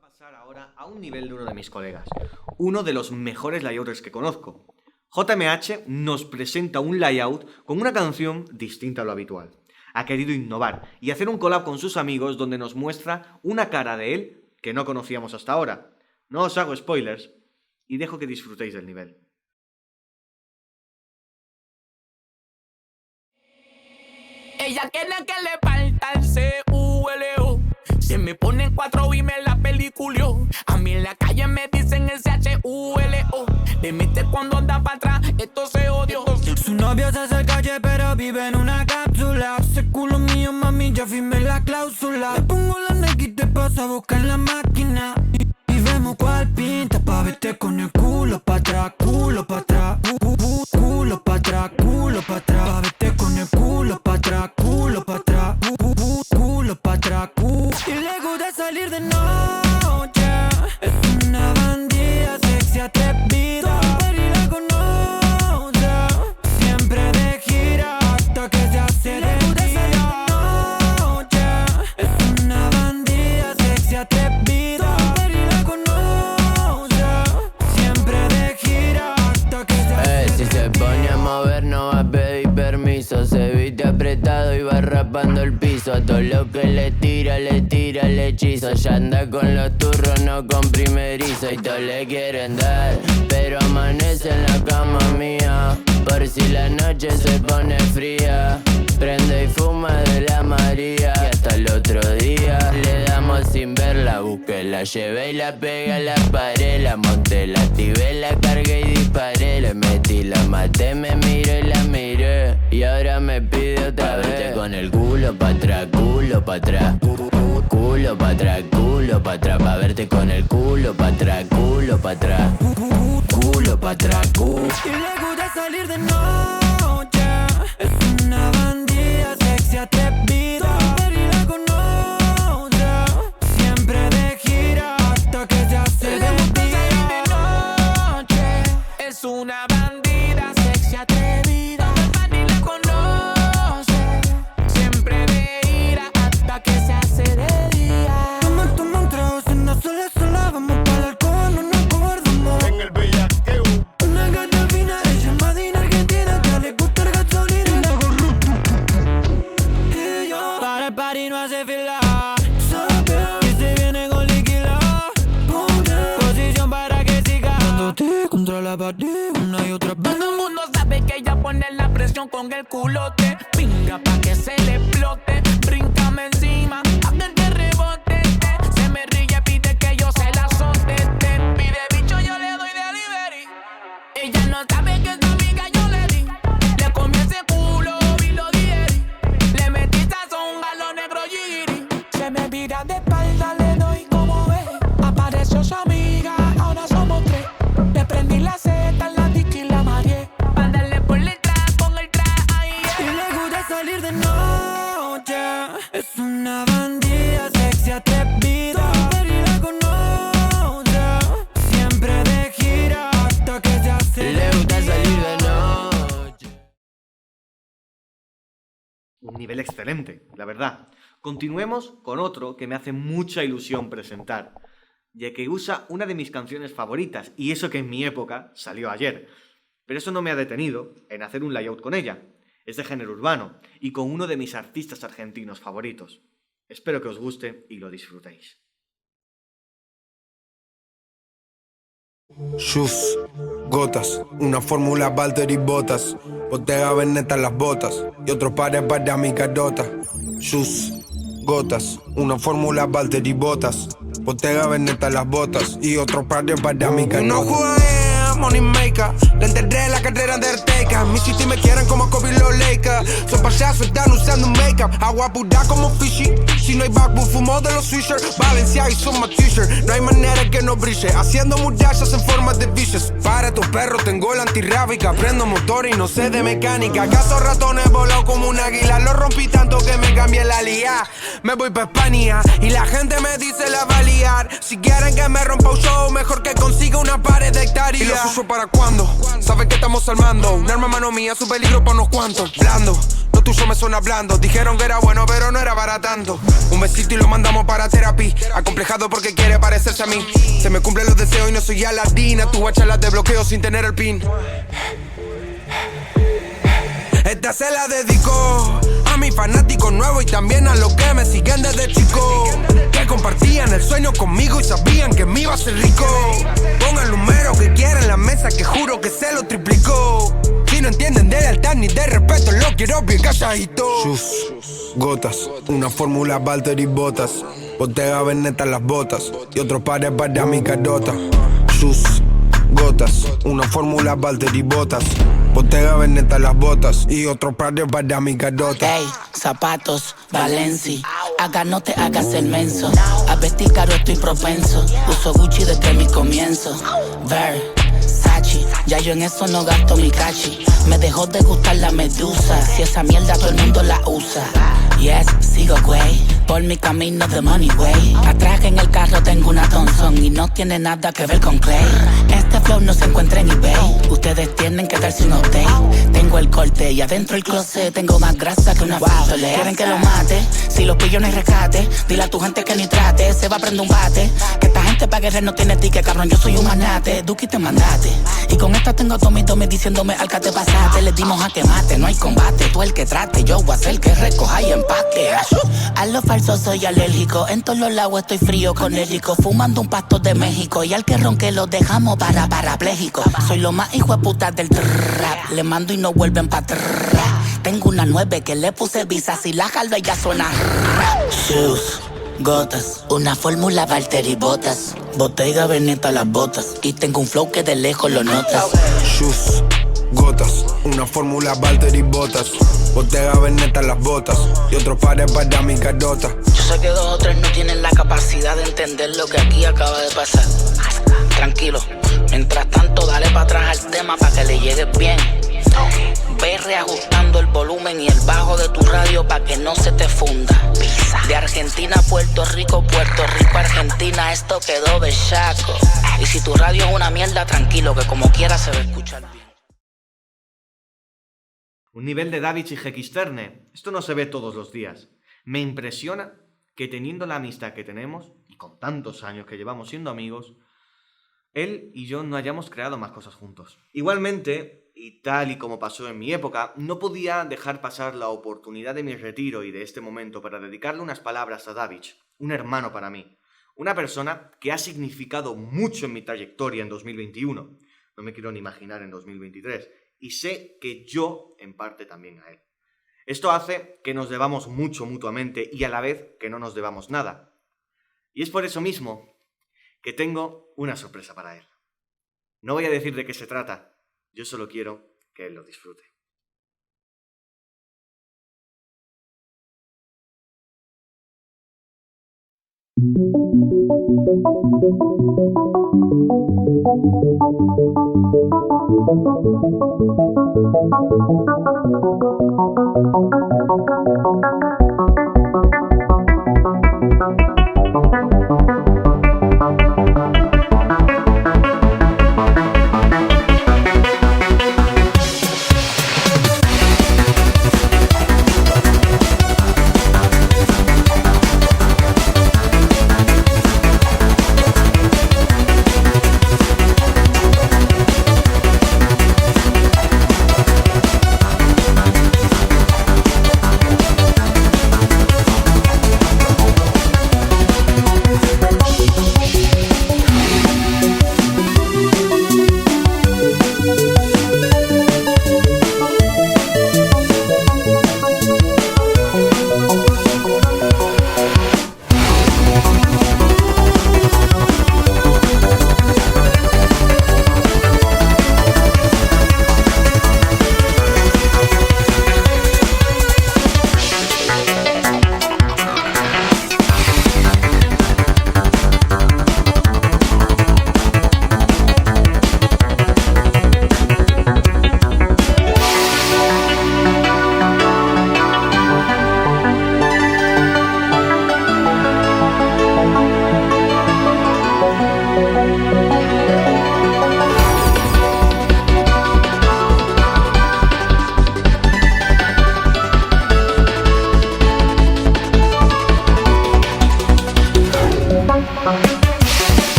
S2: Pasar ahora a un nivel de uno de mis colegas, uno de los mejores layouters que conozco. JMH nos presenta un layout con una canción distinta a lo habitual. Ha querido innovar y hacer un collab con sus amigos donde nos muestra una cara de él que no conocíamos hasta ahora. No os hago spoilers y dejo que disfrutéis del nivel.
S9: Ella quiere que le falta el C-U-L-O. Se me ponen 4 y me la peliculió. A mí en la calle me dicen el C-H-U-L-O. Le mete cuando anda para atrás, esto se odió.
S10: Su novio se hace calle pero vive en una cápsula. Ese culo mío, mami, ya firmé la cláusula. Le pongo la Nike y te paso a buscar en la máquina. Y vemos cuál pinta pa' verte con el culo pa' atrás, culo pa' atrás. Culo pa' atrás, culo pa' atrás. Pa' verte con el culo pa' atrás, culo pa' atrás. Culo pa' atrás, Y le gusta salir de noche. Es una bandida sexy atrevida. Y la conoce. Siempre de gira hasta que se hace de día. Noche. Es una bandida sexy atrevida. Y la conoce. Siempre de gira hasta que se hace
S11: si se pone a mover no va a pedir permiso. Se viste apretado y va rapando el piso. A todo lo que le tira el hechizo. Ya anda con los turros, no con primerizo. Y todos le quieren dar, pero amanece en la cama mía. Por si la noche se pone fría, prende y fuma de la María. Y hasta el otro día le damos sin verla. Busqué, la llevé y la pegué a la pared. La monté, la activé, la cargué y disparé. Le metí, la maté, me miré y la miré. Y ahora me pide otra vez. Con el culo pa' atrás, culo pa' atrás. Culo pa' atrás, culo pa' atrás. Pa' verte con el culo pa' atrás, culo pa' atrás. Culo pa' atrás, culo.
S10: Y le gusta salir de noche. Es una bandida sexy atrevida. Y la conoce. Siempre de gira hasta que se hace de día.
S9: Noche. Es una bandida sexy atrevida. Y la conoce. Siempre de ira hasta que se hace de día.
S10: Toma un trago, cena sola. Vamos para el alcohol, no nos acordamos.
S3: En el bellaqueo.
S10: Una gata fina, ella es madina argentina. Que le gusta el gasolina. Y yo, para el party no hace fila. Y se viene con líquila. Posición para que siga dándote contra la pared una y otra vez.
S9: Todo el mundo sabe que ella pone la presión con el culote. Pinga pa' que se le explote. Bríncame encima, pa' que te rebote. Se me ríe, pide que yo se la azote. Pide bicho, yo le doy delivery. Ella no sabe que esta amiga yo le di. Le comí ese culo y lo digerí. Le metí sazón a lo negro giri. Se me vira de espalda, le doy como ve. Apareció su amiga, ahora somos tres. Le prendí la seta, la dicha y la mareé. Pa' darle por detrás con el traje ahí.
S10: Y le gusta salir de noche. Es una bandida sexy atrevida. Y la conoce. Siempre de gira hasta que se hace
S11: Le gusta salir de noche.
S2: Un nivel excelente, la verdad. Continuemos con otro que me hace mucha ilusión presentar, ya que usa una de mis canciones favoritas, y eso que en mi época salió ayer. Pero eso no me ha detenido en hacer un layout con ella. Es de género urbano, y con uno de mis artistas argentinos favoritos. Espero que os guste y lo disfrutéis.
S12: Shoes, gotas, una fórmula Valtteri Bottas, Bottega Veneta en las botas y otros pares para mi carota. Shoes, gotas, una fórmula Valtteri Bottas, Bottega Veneta en las botas y otros pares para mi carota. No jugué, money maker, le enterré la carrera Undertaker. Mi city me quieren como Kobe y los Lakers. Son payasos, están usando make-up, agua pura como Fishy. Si no hay backwood, fumo de los swishers. Valencia y son my t-shirt, no hay manera que no brille. Haciendo murallas en forma de biches. Para tus perros tengo la antirrábica. Prendo motor y no sé de mecánica. Acaso ratones voló como un águila. Lo rompí tanto que me cambié la liga. Me voy pa' España y la gente me dice la va a liar. Si quieren que me rompa un show, mejor que consiga una pared de hectáreas. ¿Y los uso para cuándo? Saben que estamos armando un arma mano mía, su peligro pa' unos cuantos. Blando, lo tuyo me suena blando. Dijeron que era bueno, pero no era para tanto. Un besito y lo mandamos para terapia. Acomplejado porque quiere parecerse a mí. Se me cumplen los deseos y no soy Aladina. Tu guacha las desbloqueo sin tener el pin. Esta se la dedico a mis fanáticos nuevos y también a los que me siguen desde chico, que compartían el sueño conmigo y sabían que me iba a ser rico. Pongan el número que quieran en la mesa, que juro que se lo triplicó. Si no entienden de lealtad ni de respeto, lo quiero bien calladito. Shoes, gotas, una fórmula Valtteri Bottas, Bottega Veneta en las botas y otros pares para mi carota. Shoes, gotas, una fórmula Valtteri Bottas, Bottega Veneta en las botas y otros pares para mi carota.
S4: Ey, zapatos, Valenci. Acá no te hagas el menso. A vestir caro estoy propenso. Uso Gucci desde mi comienzo. Versace, ya yo en eso no gasto mi cachi. Me dejó de gustar la medusa. Si esa mierda todo el mundo la usa. Yes, sigo güey, por mi camino de money way. Atrás en el carro tengo una Thompson y no tiene nada que ver con Clay. Este flow no se encuentra en eBay, ustedes tienen que darse un update. Tengo el corte y adentro el closet tengo más grasa que una fácil. Quieren que lo mate, si los pillo no hay rescate. Dile a tu gente que ni trate, se va a prender un bate. Que esta gente pa' guerrer no tiene ticket, cabrón, yo soy un magnate. Duki te mandate, y con esta tengo a Tommy diciéndome al que te pasaste. Les dimos a que mate, no hay combate. Tú el que trate, yo voy a hacer que recoja y empate. A lo falso soy alérgico, en todos los lados estoy frío con el rico. Fumando un pasto de México y al que ronque lo dejamos parapléjico. Soy lo más hijo de puta del rap, le mando y no vuelven pa' atrás. Tengo una 9 que le puse visa, si la jalba ya suena rap. Shoes, gotas, una fórmula Valtteri Bottas. Bottega Veneta las botas, y tengo un flow que de lejos lo notas.
S12: Shoes, gotas, una fórmula Valtteri Bottas. Bottega Veneta las botas y otros pares para mi carota.
S4: Yo sé que 2 o 3 no tienen la capacidad de entender lo que aquí acaba de pasar. Tranquilo, mientras tanto dale para atrás al tema para que le llegues bien. Ve reajustando el volumen y el bajo de tu radio para que no se te funda. De Argentina a Puerto Rico, Argentina, esto quedó bellaco. Y si tu radio es una mierda, tranquilo, que como quiera se va a escuchar bien.
S2: Un nivel de Davichi y Gekisterne. Esto no se ve todos los días. Me impresiona que teniendo la amistad que tenemos, y con tantos años que llevamos siendo amigos, él y yo no hayamos creado más cosas juntos. Igualmente, y tal y como pasó en mi época, no podía dejar pasar la oportunidad de mi retiro y de este momento para dedicarle unas palabras a Davichi, un hermano para mí, una persona que ha significado mucho en mi trayectoria en 2021. No me quiero ni imaginar en 2023. Y sé que yo, en parte, también a él. Esto hace que nos debamos mucho mutuamente y a la vez que no nos debamos nada. Y es por eso mismo que tengo una sorpresa para él. No voy a decir de qué se trata, yo solo quiero que él lo disfrute.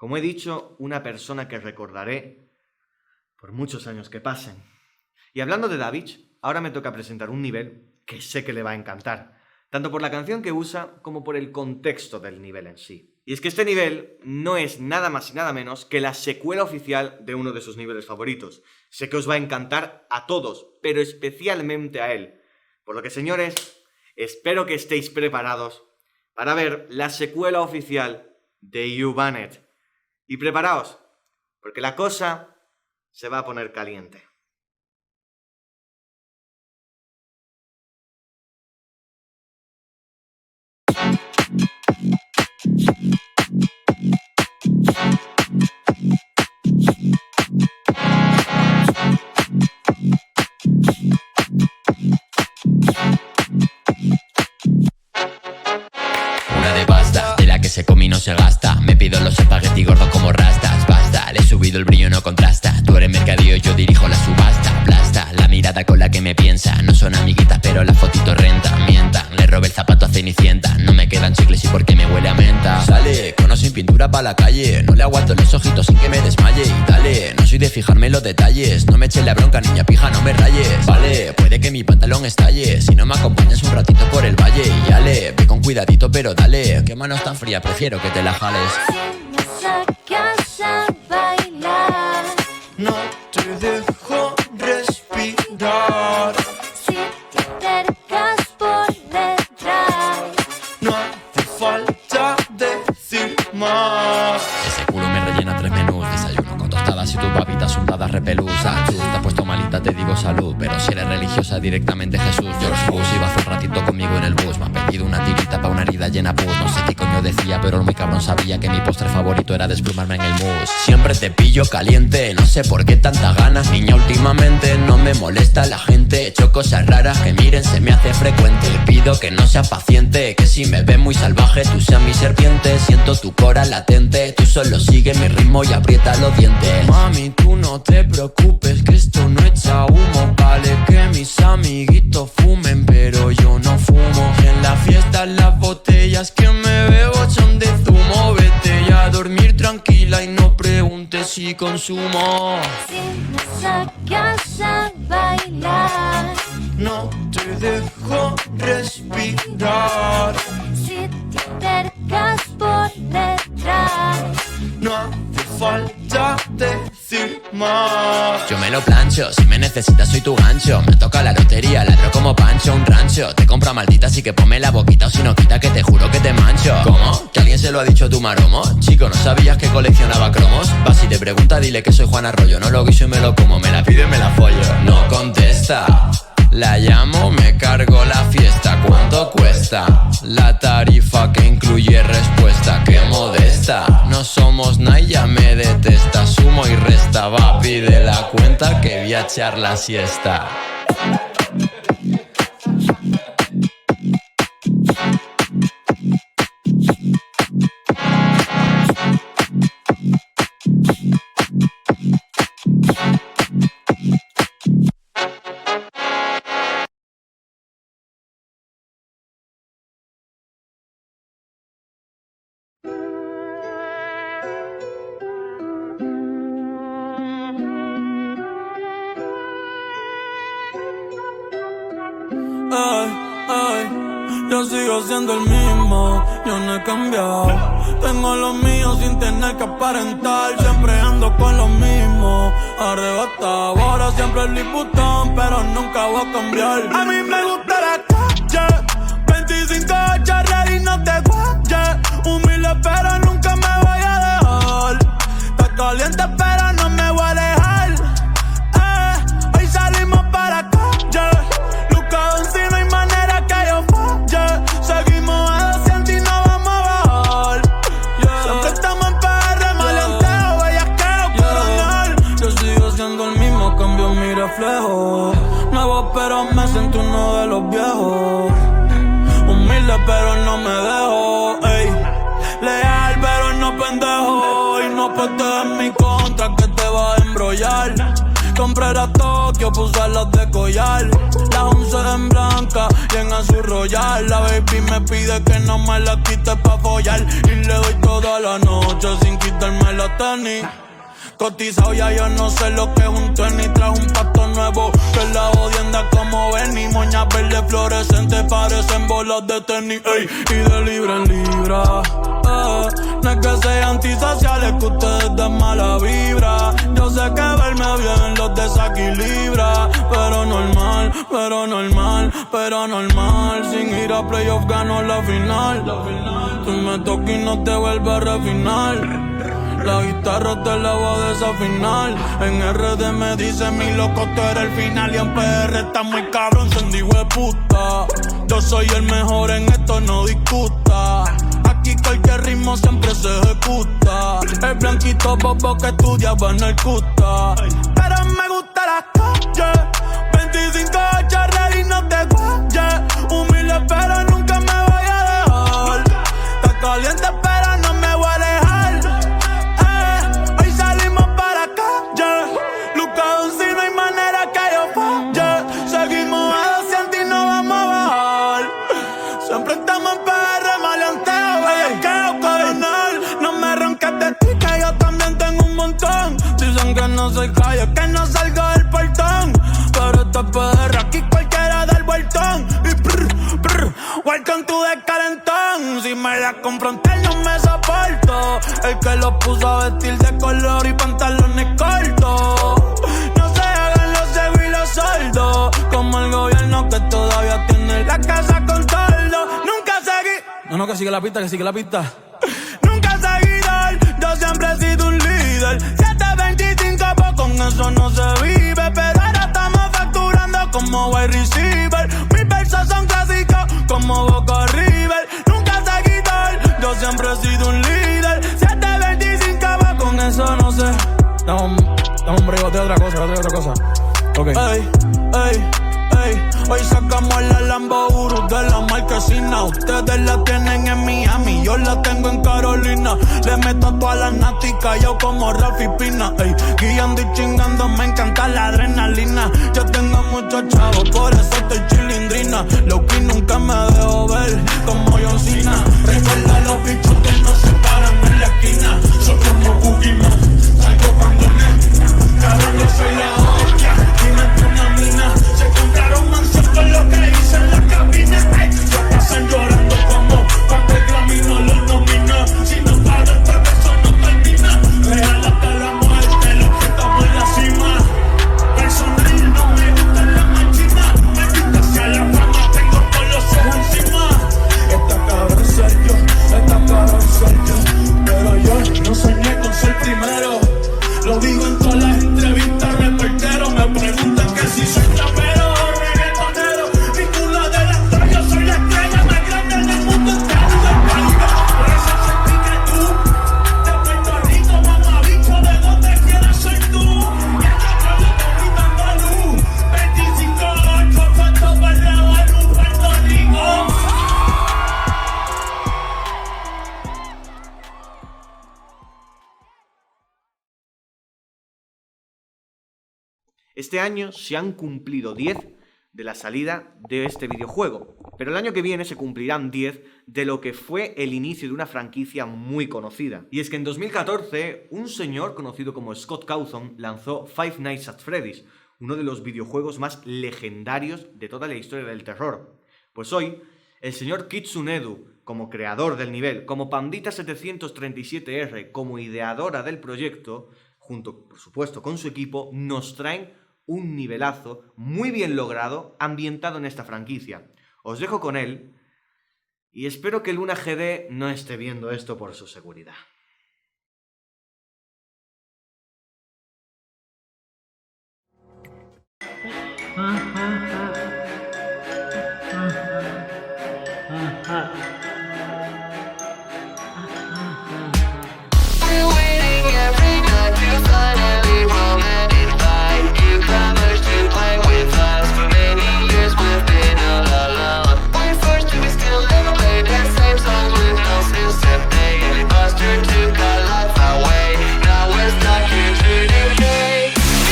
S2: Como he dicho, una persona que recordaré por muchos años que pasen. Y hablando de Davichi, ahora me toca presentar un nivel que sé que le va a encantar, tanto por la canción que usa como por el contexto del nivel en sí. Y es que este nivel no es nada más y nada menos que la secuela oficial de uno de sus niveles favoritos. Sé que os va a encantar a todos, pero especialmente a él. Por lo que, señores, espero que estéis preparados para ver la secuela oficial de You Banned. Y preparaos, porque la cosa se va a poner caliente.
S11: Una de pasta, de la que se come y no se gasta. Me pido los espagueti gordos como rastas. Basta, le he subido el brillo, no contrasta. Tú eres mercadillo, yo dirijo la subasta. Plasta, la mirada con la que me piensa. No son amiguitas, pero las fotitos rentan. Mientan, le robé el zapato a Cenicienta. No me quedan chicles y porque me huele a menta. Sale, con o sin pintura pa' la calle. No le aguanto los ojitos sin que me desmaye. Y dale, no soy de fijarme en los detalles. No me eches la bronca, niña pija, no me rayes. Vale, puede que mi pantalón estalle. Si no me acompañas un ratito por el valle. Y dale, ve con cuidadito pero dale. Qué manos tan frías, prefiero que te la jales.
S10: No te dejo respirar.
S13: Si te acercas por detrás,
S10: no hace falta decir más.
S11: Ese culo me rellena 3 menús. Desayuno con tostadas y tus papitas untadas repeluzas. Te has puesto malita, te digo salud. Pero si eres religiosa, directamente Jesús. George Bush iba hace un ratito conmigo en el bus. Me han pedido una tirita pa' una herida llena pus. No sé qué coño decía, pero el muy cabrón sabía que mi postre favorito era desplumarme en el mus. Siempre te pillo caliente, no sé por qué tanta ganas. Niña, últimamente no me molesta la gente. He hecho cosas raras que miren, se me hace frecuente. Le pido que no seas paciente, que si me ves muy salvaje, tú seas mi serpiente. Siento tu cora latente, tú solo sigue mi ritmo y aprieta los dientes.
S10: Mami, tú no te preocupes, que esto no echa humo. Vale que mis amiguitos fumen, pero yo no fumo. En la fiesta las botellas que me bebo son de zumo. Vete ya a dormir tranquila y no preguntes si consumo.
S13: si me sacas a bailar,
S10: No te dejo respirar.
S13: si te acercas por detrás,
S10: No hace falta decir más.
S11: Yo me lo plancho, si me necesitas soy tu gancho. Me toca la lotería, ladro como Pancho. Un rancho, te compra maldita, así que ponme la boquita. O si no quita que te juro que te mancho. ¿Cómo? ¿Que alguien se lo ha dicho a tu maromo? Chico, ¿no sabías que coleccionaba cromos? Va, si te pregunta dile que soy Juan Arroyo. No lo guiso y me lo como, me la pide y me la follo. No contesta, la llamo, me cargo la fiesta. ¿Cuánto cuesta? La tarifa que incluye respuesta. Qué modesta, no somos nadie, ya me detesta. Sumo y resta, va, pide la cuenta que voy a echar la siesta.
S10: Yo sigo siendo el mismo, yo no he cambiado. Tengo lo mío sin tener que aparentar. Siempre ando con lo mismo, arrebatado. Ahora siempre el Liputón, pero nunca voy a cambiar. A mí me gusta la calle, 25 charrear y no te guayes. Humilde pero nunca me voy a dejar. Está caliente pero no me voy a alejar. Hoy salimos para la calle. Lucado si no hay manera que yo falle. Seguimos a 200 y no vamos a bajar. Siempre estamos en PR, maleanteo, bellaqueo, coronel. Yo sigo siendo el mismo, cambio mi reflejo. Nuevo pero me siento uno de los viejos. Humilde pero no me dejo, ey. Leal pero no pendejo. Y no puedes en mi contra que te va a embrollar. Compré a Tokio, puse las de collar. Las 11 en blanca y en azul royal. La baby me pide que no me la quite pa' follar. Y le doy toda la noche sin quitarme la tenis. Cotizado ya yo no sé lo que es un tenis. Trajo un pato nuevo que la odienda como Benny. Moñas verdes fluorescentes parecen bolas de tenis, ey. Y de libra en libra, No es que sean antisociales, que ustedes den mala vibra. Yo sé que verme bien los desequilibra, pero normal, pero normal, pero normal. Sin ir a playoff gano la final. Tú me tocas y no te vuelves a refinar. La guitarra te la voy a desafinar. En RD me dice mi loco, tú eres el final. Y en PR está muy cabrón, son de puta. Yo soy el mejor en esto, no discuta. Aquí cualquier ritmo siempre se ejecuta. El blanquito bobo que estudiaba en el CUTA. Pero me gusta la calle. 25 8 y no te guayes. Humilde pero nunca me voy a dejar. Está caliente pero no me voy a alejar. Hoy salimos para la calle. Luca Donsi, no hay manera que yo falle. Seguimos a 200 y no vamos a bajar. Siempre estamos en PR, maleanteo, bellaqueo, coronel. No me ronques de ti que yo también tengo un montón. Dicen que no soy calle, que no salgo del portón. Pero esto es PR, aquí cualquiera da el vueltón. Y welcome to the calentón. Si me la confronté no me soporto. El que lo puso a vestir de color y pantalones cortos. No se hagan los ciegos y los sordos, como el gobierno que todavía tiene la casa con toldo. Nunca seguí. No, que sigue la pista, que sigue la pista. Nunca seguidor, yo siempre he sido un líder. 725, pues con eso no se vive. Pero ahora estamos facturando como wide receiver. Mis versos son clásicos como Boca River. Nunca seguidor, yo siempre he sido un líder. 725, pues con eso no sé. Dame un brego de otra cosa. Ok. Ey, hoy sacamos la Lambo Urus de la marquesina. Ustedes la tienen en Miami, yo la tengo en Carolina. Le meto todas las náticas, yo como Rafi Pina. Ey, guiando y chingando, me encanta la adrenalina. Yo tengo muchos chavos, por eso estoy chilindrina. Lo que nunca me dejo ver, como John Cena. Recuerda los bichos que nos separan en la esquina. Soy como Boogeyman, salgo cuando cabrón, yo soy la hostia. Dime una mina, se compraron mansión con lo que hice en la cabina. Ay, se pasan llorando como cuando el Grammy no lo nomina. Si no paga el eso no termina. Regálate la muerte, lo que estamos en la cima. Personal no me gusta la machina. Maldita sea la fama, tengo con los ojos encima. Esta cabrón soy yo, esta cabrón soy yo. Pero yo no soñé con ser primero. Lo digo en todas las entrevistas, reporteros me preguntan que si soy rapero o reggaetonero. Ninguna de las tres, yo soy la estrella más grande del mundo entero del Caribe. Por eso sentí que tú, de Puerto Rico, mamabicho, de donde quiera soy tú. Y acá pueblo te gritando a luz. 25-8, cuánto perreo en un Puerto Rico.
S2: Este año se han cumplido 10 de la salida de este videojuego, pero el año que viene se cumplirán 10 de lo que fue el inicio de una franquicia muy conocida. Y es que en 2014, un señor conocido como Scott Cawthon lanzó Five Nights at Freddy's, uno de los videojuegos más legendarios de toda la historia del terror. Pues hoy, el señor Kitsunedu, como creador del nivel, como Pandita737R, como ideadora del proyecto, junto, por supuesto, con su equipo, nos traen un nivelazo muy bien logrado, ambientado en esta franquicia. Os dejo con él y espero que Luna GD no esté viendo esto por su seguridad.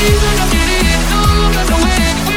S9: Even if you didn't know, that's the way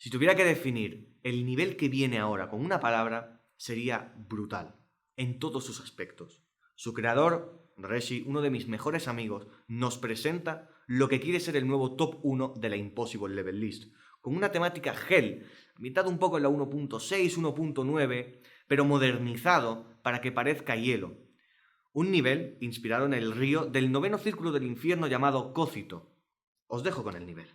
S2: Si tuviera que definir el nivel que viene ahora con una palabra, sería brutal, en todos sus aspectos. Su creador, Reshi, uno de mis mejores amigos, nos presenta lo que quiere ser el nuevo top 1 de la Impossible Level List, con una temática Hell, ambientado un poco en la 1.6, 1.9, pero modernizado para que parezca hielo. Un nivel inspirado en el río del noveno círculo del infierno llamado Cócito. Os dejo con el nivel.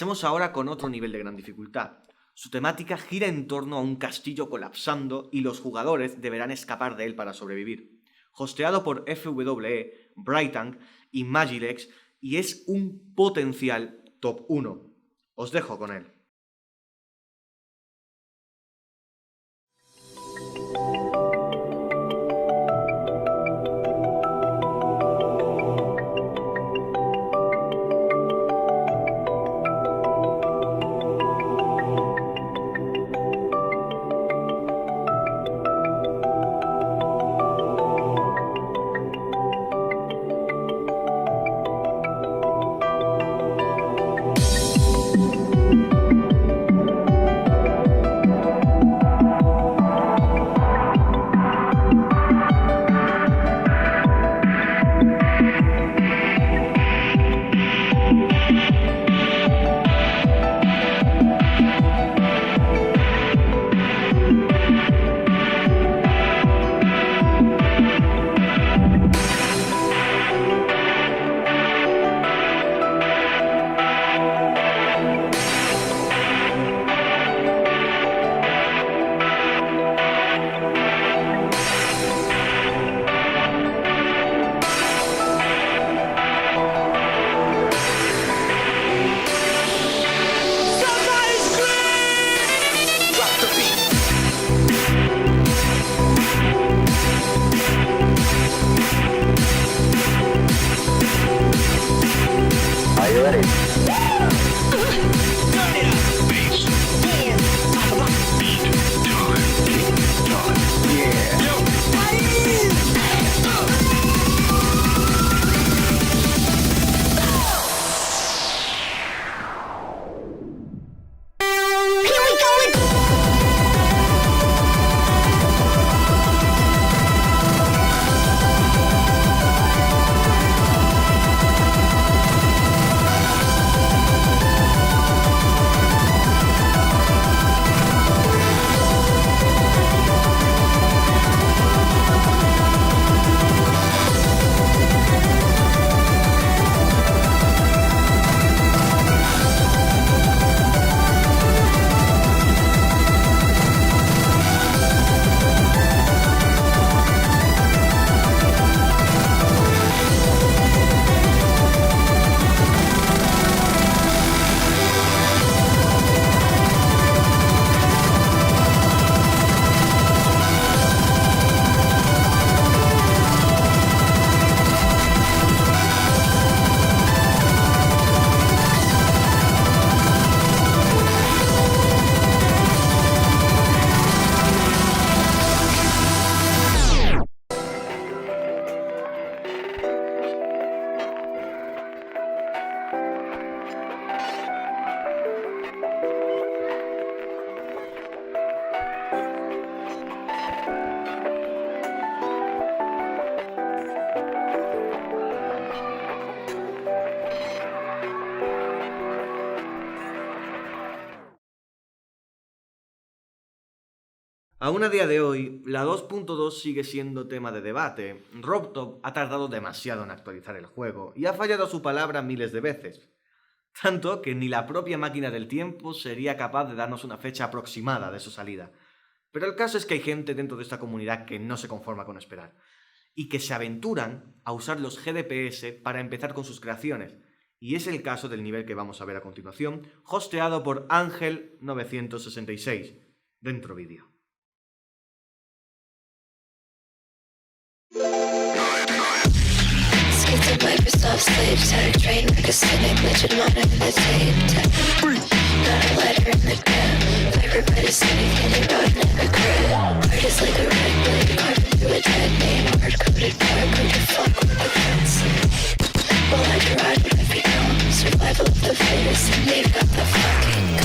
S2: Pasemos ahora con otro nivel de gran dificultad. Su temática gira en torno a un castillo colapsando y los jugadores deberán escapar de él para sobrevivir. Hosteado por FWE, Brightank y Magilex, y es un potencial top 1. Os dejo con él. Aún a día de hoy, la 2.2 sigue siendo tema de debate. RobTop ha tardado demasiado en actualizar el juego y ha fallado a su palabra miles de veces. Tanto que ni la propia máquina del tiempo sería capaz de darnos una fecha aproximada de su salida. Pero el caso es que hay gente dentro de esta comunidad que no se conforma con esperar y que se aventuran a usar los GDPS para empezar con sus creaciones. Y es el caso del nivel que vamos a ver a continuación, hosteado por Ángel966, dentro vídeo.
S14: Microsoft slave tag, train like a cynic, legend monitor the tape. Got a letter in the ground, everybody's cynic and they wrote never cry. Art is like a red blade, carving through a dead name. Hard-coded barcode to fuck with the pants. Well, I tried what I've become, survival of the fittest, and they've got the fucking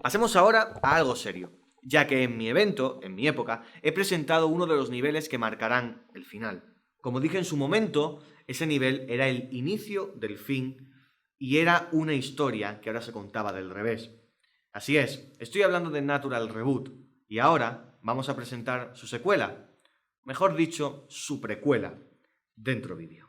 S2: Pasemos ahora a algo serio, ya que en mi evento, en mi época, he presentado uno de los niveles que marcarán el final. Como dije en su momento, ese nivel era el inicio del fin y era una historia que ahora se contaba del revés. Así es, estoy hablando de Natural Reboot y ahora vamos a presentar su secuela, mejor dicho, su precuela, Dentro Vídeo.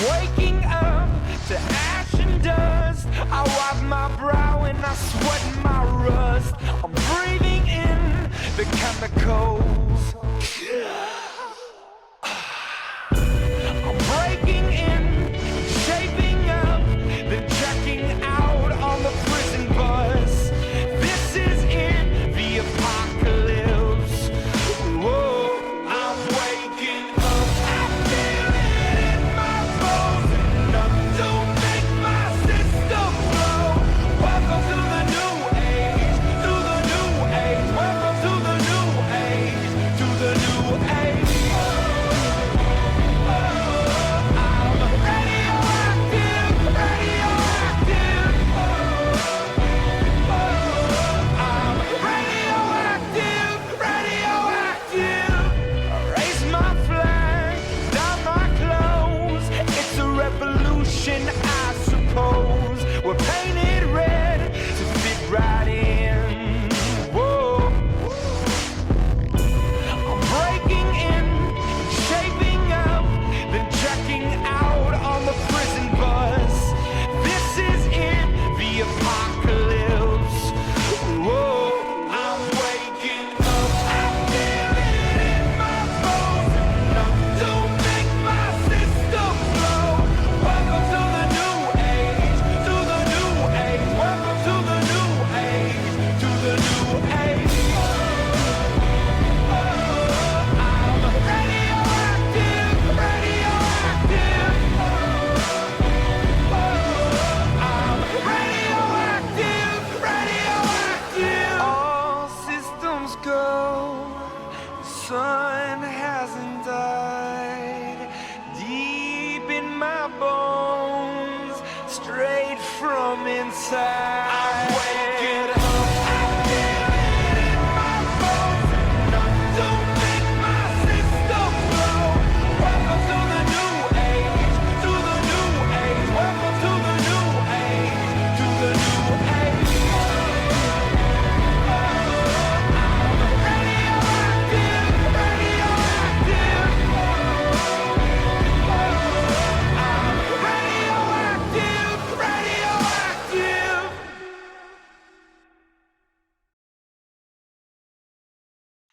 S1: Waking up to ash and dust. I wipe my brow and I sweat my rust. I'm breathing in the chemicals. I'm breaking in, shaping up, then checking out on the prison bus. This is it, the apocalypse. Whoa, I'm waking up. I feel it in my bones. Enough to make my system blow. Welcome to the new age, to the new age. Welcome to the new age, to the new age. I'm radioactive, radioactive. I'm radioactive, radioactive. Raise my flag, down my clothes. It's a revolution, I suppose. We're painted red to fit right in. Whoa. I'm breaking in, shaping up, then checking out on the prison bus. This is it, the apocalypse. Whoa, I'm waking up. I feel it in my bones. Enough to make my system blow. Welcome to the new age, to the new age. Welcome to the new age, to the new age. I'm radioactive, radioactive. I'm radioactive, radioactive. All systems go. The sun hasn't died. Deep in my bones, straight from inside. I'm waking up. I feel it in my bones. Enough to make my system blow. Welcome to the new age, to the new age. Welcome to the new age, to the new age. I'm radioactive, radioactive. I'm radioactive, radioactive.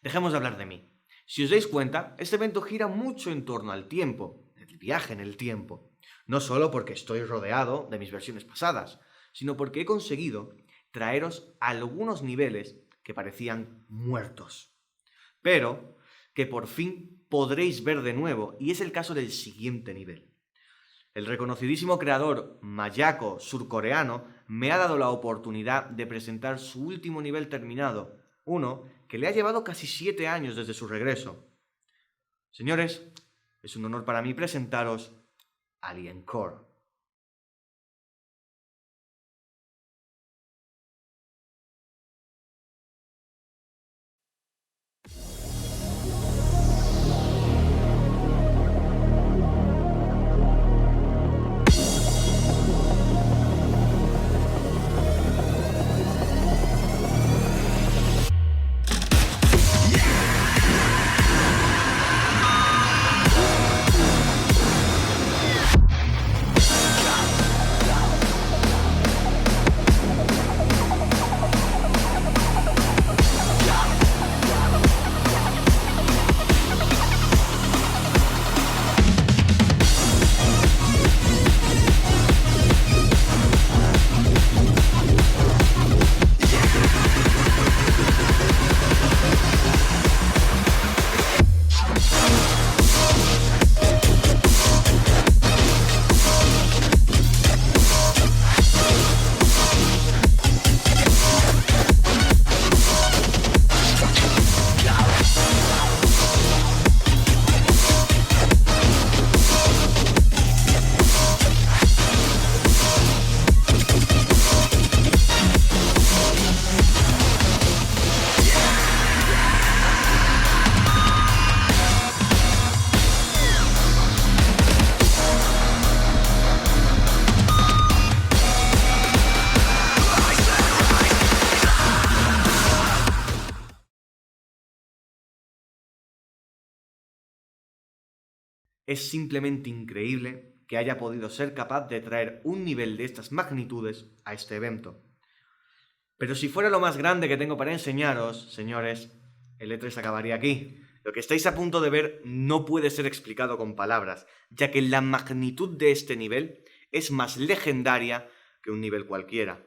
S2: Dejemos de hablar de mí. Si os dais cuenta, este evento gira mucho en torno al tiempo, el viaje en el tiempo. No solo porque estoy rodeado de mis versiones pasadas, sino porque he conseguido traeros algunos niveles que parecían muertos, pero que por fin podréis ver de nuevo, y es el caso del siguiente nivel. El reconocidísimo creador Mayako surcoreano me ha dado la oportunidad de presentar su último nivel terminado, uno que le ha llevado casi 7 años desde su regreso. Señores, es un honor para mí presentaros Alien Core. Es simplemente increíble que haya podido ser capaz de traer un nivel de estas magnitudes a este evento. Pero si fuera lo más grande que tengo para enseñaros, señores, el E3 acabaría aquí. Lo que estáis a punto de ver no puede ser explicado con palabras, ya que la magnitud de este nivel es más legendaria que un nivel cualquiera.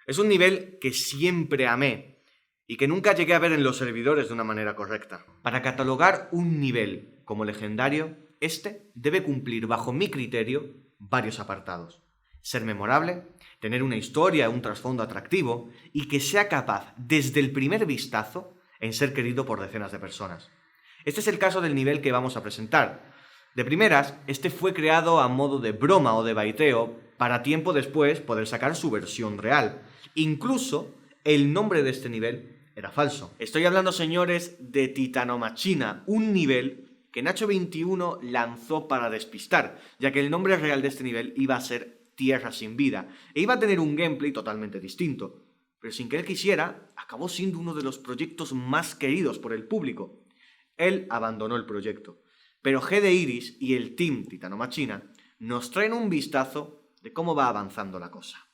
S2: Es un nivel que siempre amé y que nunca llegué a ver en los servidores de una manera correcta. Para catalogar un nivel como legendario, este debe cumplir, bajo mi criterio, varios apartados. Ser memorable, tener una historia, un trasfondo atractivo y que sea capaz, desde el primer vistazo, en ser querido por decenas de personas. Este es el caso del nivel que vamos a presentar. De primeras, este fue creado a modo de broma o de baiteo para tiempo después poder sacar su versión real. Incluso el nombre de este nivel era falso. Estoy hablando, señores, de Titanomachina, un nivel que Nacho21 lanzó para despistar, ya que el nombre real de este nivel iba a ser Tierra sin vida, e iba a tener un gameplay totalmente distinto. Pero sin que él quisiera, acabó siendo uno de los proyectos más queridos por el público. Él abandonó el proyecto, pero G de Iris y el Team Titanomachina nos traen un vistazo de cómo va avanzando la cosa.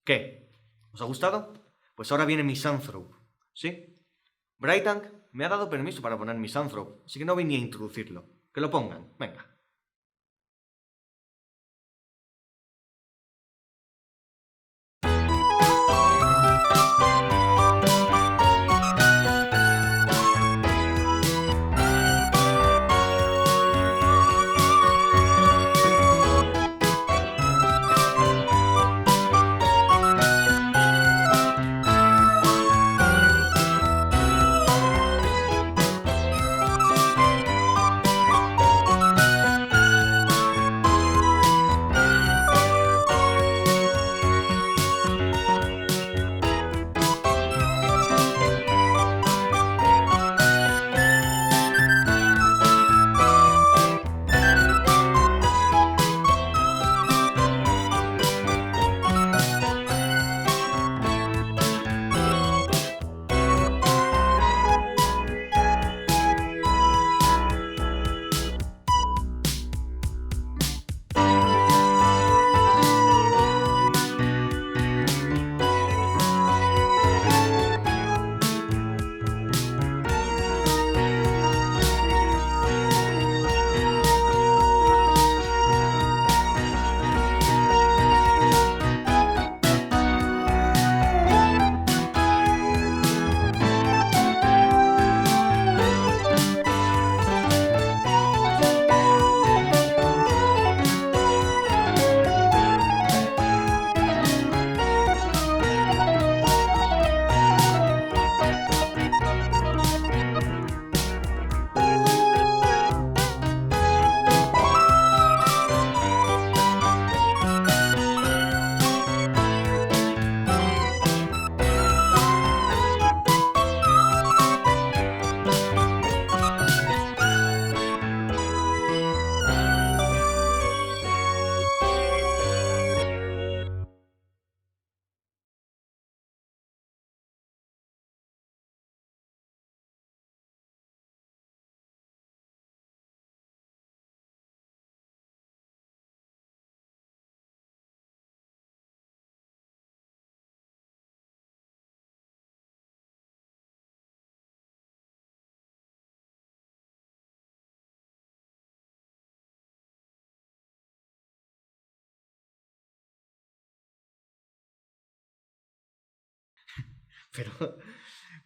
S2: ¿Qué? ¿Os ha gustado? Pues ahora viene mi Misanthrope, ¿sí? Brightank me ha dado permiso para poner mi Misanthrope, así que no venía a introducirlo. Que lo pongan, venga.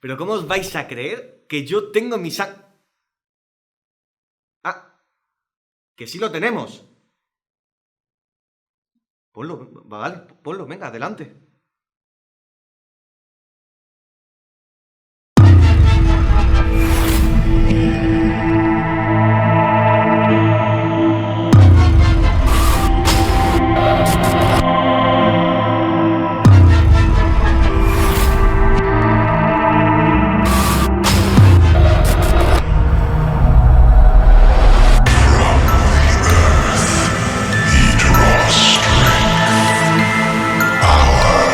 S2: Pero ¿cómo os vais a creer que yo tengo mi Ah, que sí lo tenemos. Ponlo, vale, ponlo, venga, adelante.
S15: Power.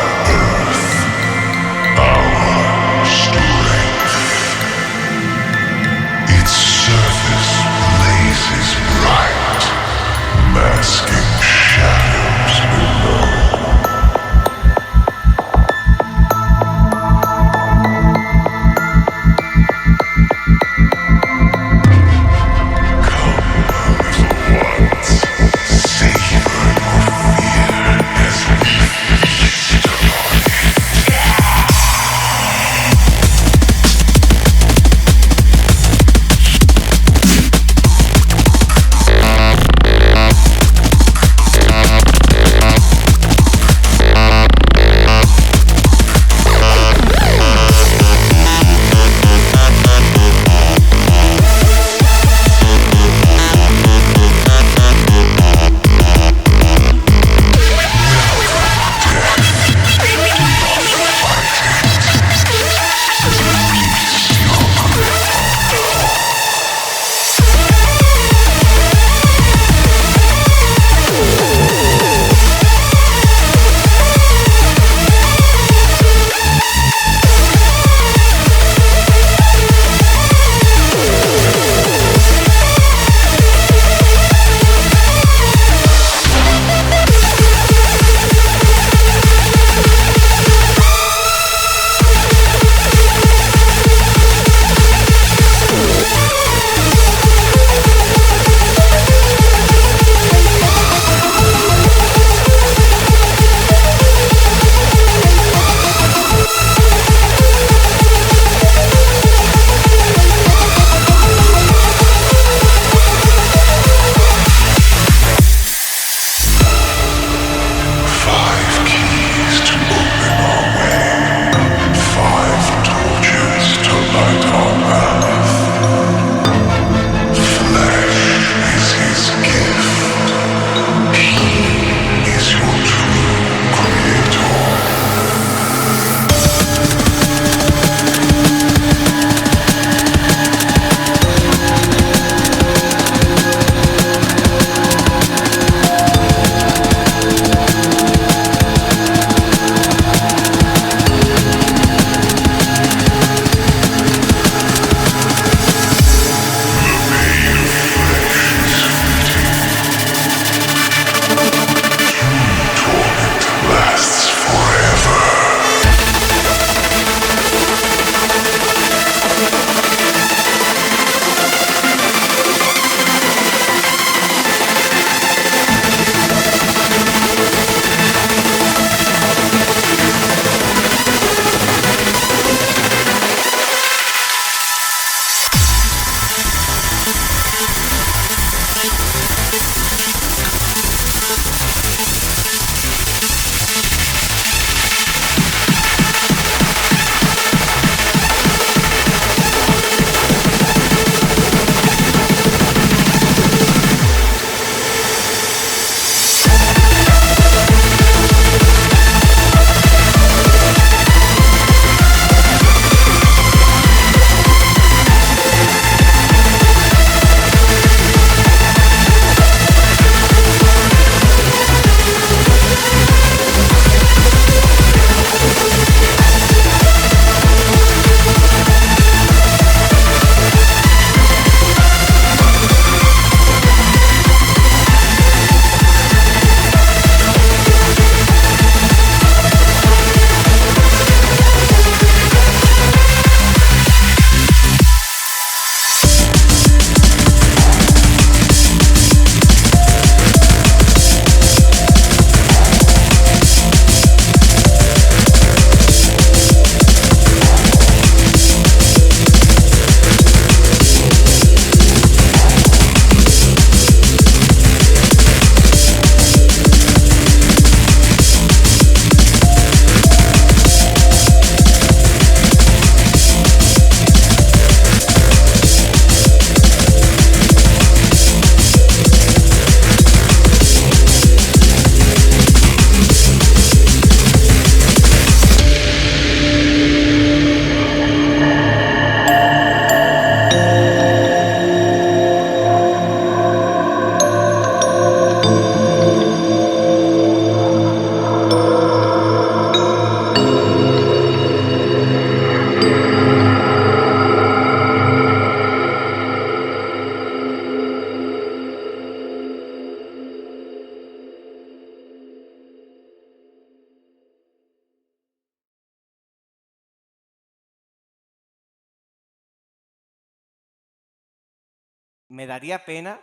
S15: me daría pena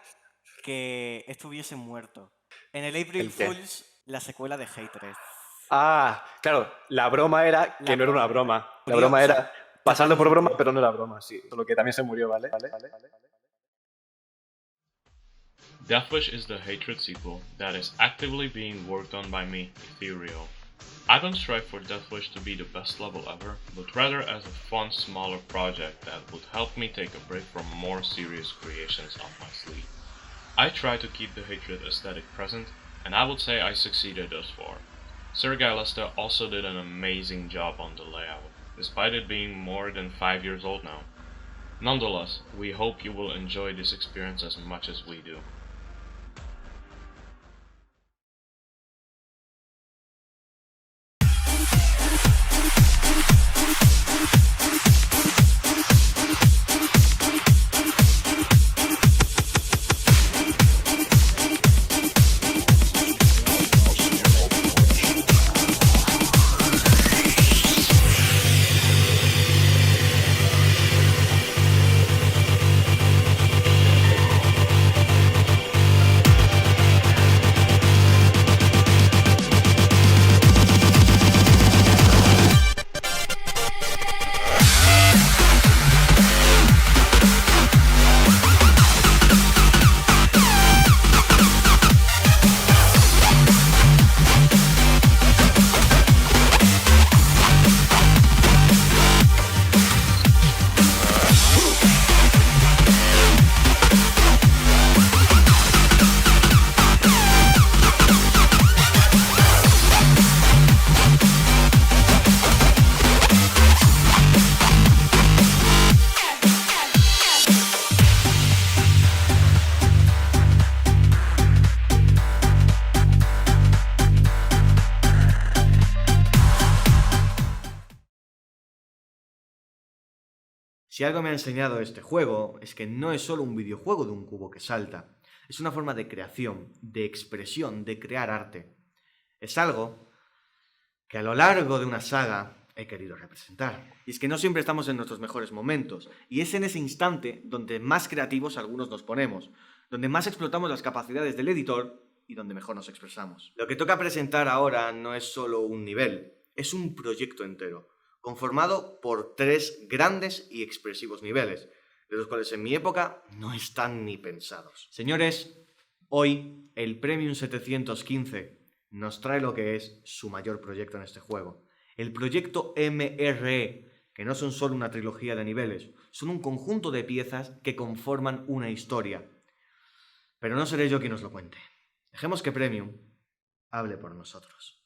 S15: que estuviese muerto. En el April
S16: ¿El qué?
S15: Fools, la secuela de Hatred.
S16: Ah, claro, la broma era que no era una broma. La
S15: Murió,
S16: broma
S15: o sea,
S16: era pasarlo por broma, pero no era broma, sí. Solo que también se murió, ¿vale?
S17: Deathwish is the Hatred sequel that is actively being worked on by me, Ethereal. I don't strive for Deathwish to be the best level ever, but rather as a fun, smaller project that would help me take a break from more serious creations off my sleeve. I try to keep the Hatred aesthetic present, and I would say I succeeded thus far. Sergei Lesta also did an amazing job on the layout, despite it being more than 5 years old now. Nonetheless, we hope you will enjoy this experience as much as we do.
S2: Si algo me ha enseñado este juego es que no es solo un videojuego de un cubo que salta, es una forma de creación, de expresión, de crear arte. Es algo que a lo largo de una saga he querido representar. Y es que no siempre estamos en nuestros mejores momentos, y es en ese instante donde más creativos algunos nos ponemos, donde más explotamos las capacidades del editor y donde mejor nos expresamos. Lo que toca presentar ahora no es solo un nivel, es un proyecto entero, conformado por 3 grandes y expresivos niveles, de los cuales en mi época no están ni pensados. Señores, hoy el Premium 715 nos trae lo que es su mayor proyecto en este juego. El proyecto MRE, que no son solo una trilogía de niveles, son un conjunto de piezas que conforman una historia. Pero no seré yo quien os lo cuente. Dejemos que Premium hable por nosotros.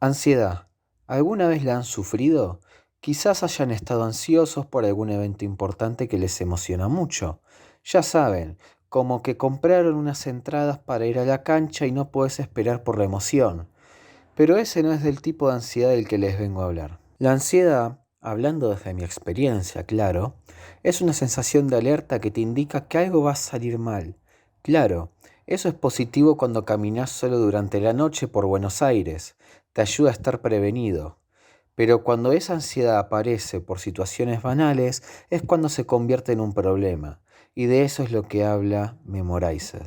S18: Ansiedad. ¿Alguna vez la han sufrido? Quizás hayan estado ansiosos por algún evento importante que les emociona mucho. Ya saben, como que compraron unas entradas para ir a la cancha y no puedes esperar por la emoción. Pero ese no es del tipo de ansiedad del que les vengo a hablar. La ansiedad, hablando desde mi experiencia, claro, es una sensación de alerta que te indica que algo va a salir mal. Claro, eso es positivo cuando caminas solo durante la noche por Buenos Aires. Te ayuda a estar prevenido. Pero cuando esa ansiedad aparece por situaciones banales, es cuando se convierte en un problema. Y de eso es lo que habla Memorized.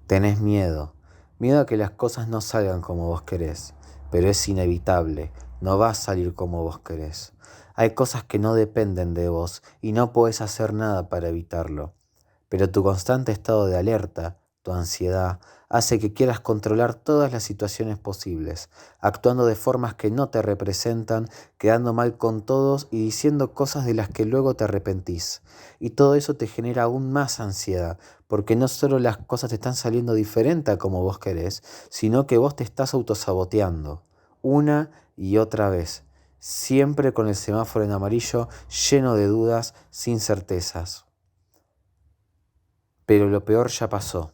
S18: Tenés miedo, miedo a que las cosas no salgan como vos querés, pero es inevitable, no va a salir como vos querés. Hay cosas que no dependen de vos y no podés hacer nada para evitarlo, pero tu constante estado de alerta, tu ansiedad, hace que quieras controlar todas las situaciones posibles, actuando de formas que no te representan, quedando mal con todos y diciendo cosas de las que luego te arrepentís. Y todo eso te genera aún más ansiedad, porque no solo las cosas te están saliendo diferente a como vos querés, sino que vos te estás autosaboteando, una y otra vez, siempre con el semáforo en amarillo lleno de dudas, sin certezas. Pero lo peor ya pasó.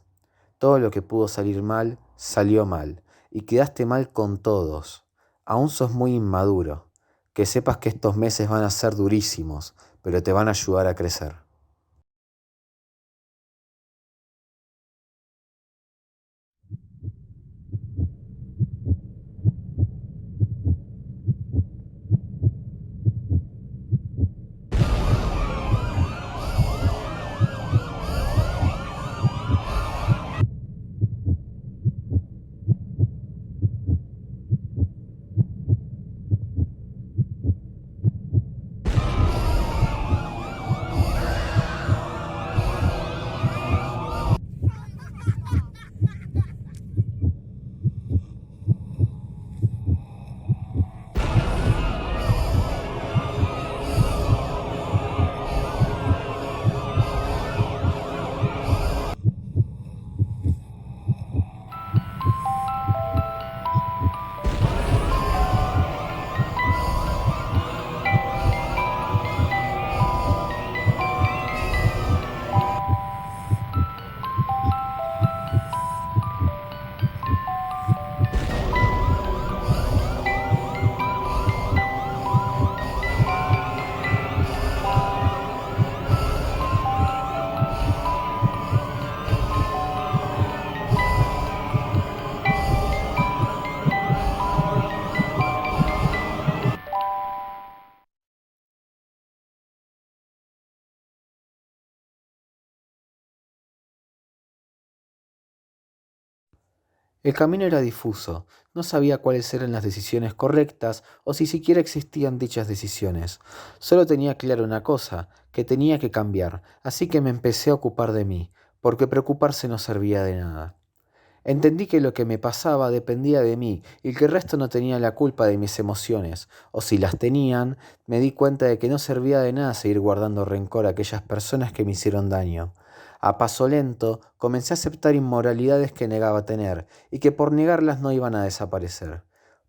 S18: Todo lo que pudo salir mal, salió mal, y quedaste mal con todos. Aún sos muy inmaduro. Que sepas que estos meses van a ser durísimos, pero te van a ayudar a crecer. El camino era difuso, no sabía cuáles eran las decisiones correctas o si siquiera existían dichas decisiones. Solo tenía claro una cosa, que tenía que cambiar, así que me empecé a ocupar de mí, porque preocuparse no servía de nada. Entendí que lo que me pasaba dependía de mí y que el resto no tenía la culpa de mis emociones, o si las tenían, me di cuenta de que no servía de nada seguir guardando rencor a aquellas personas que me hicieron daño. A paso lento, comencé a aceptar inmoralidades que negaba tener y que por negarlas no iban a desaparecer.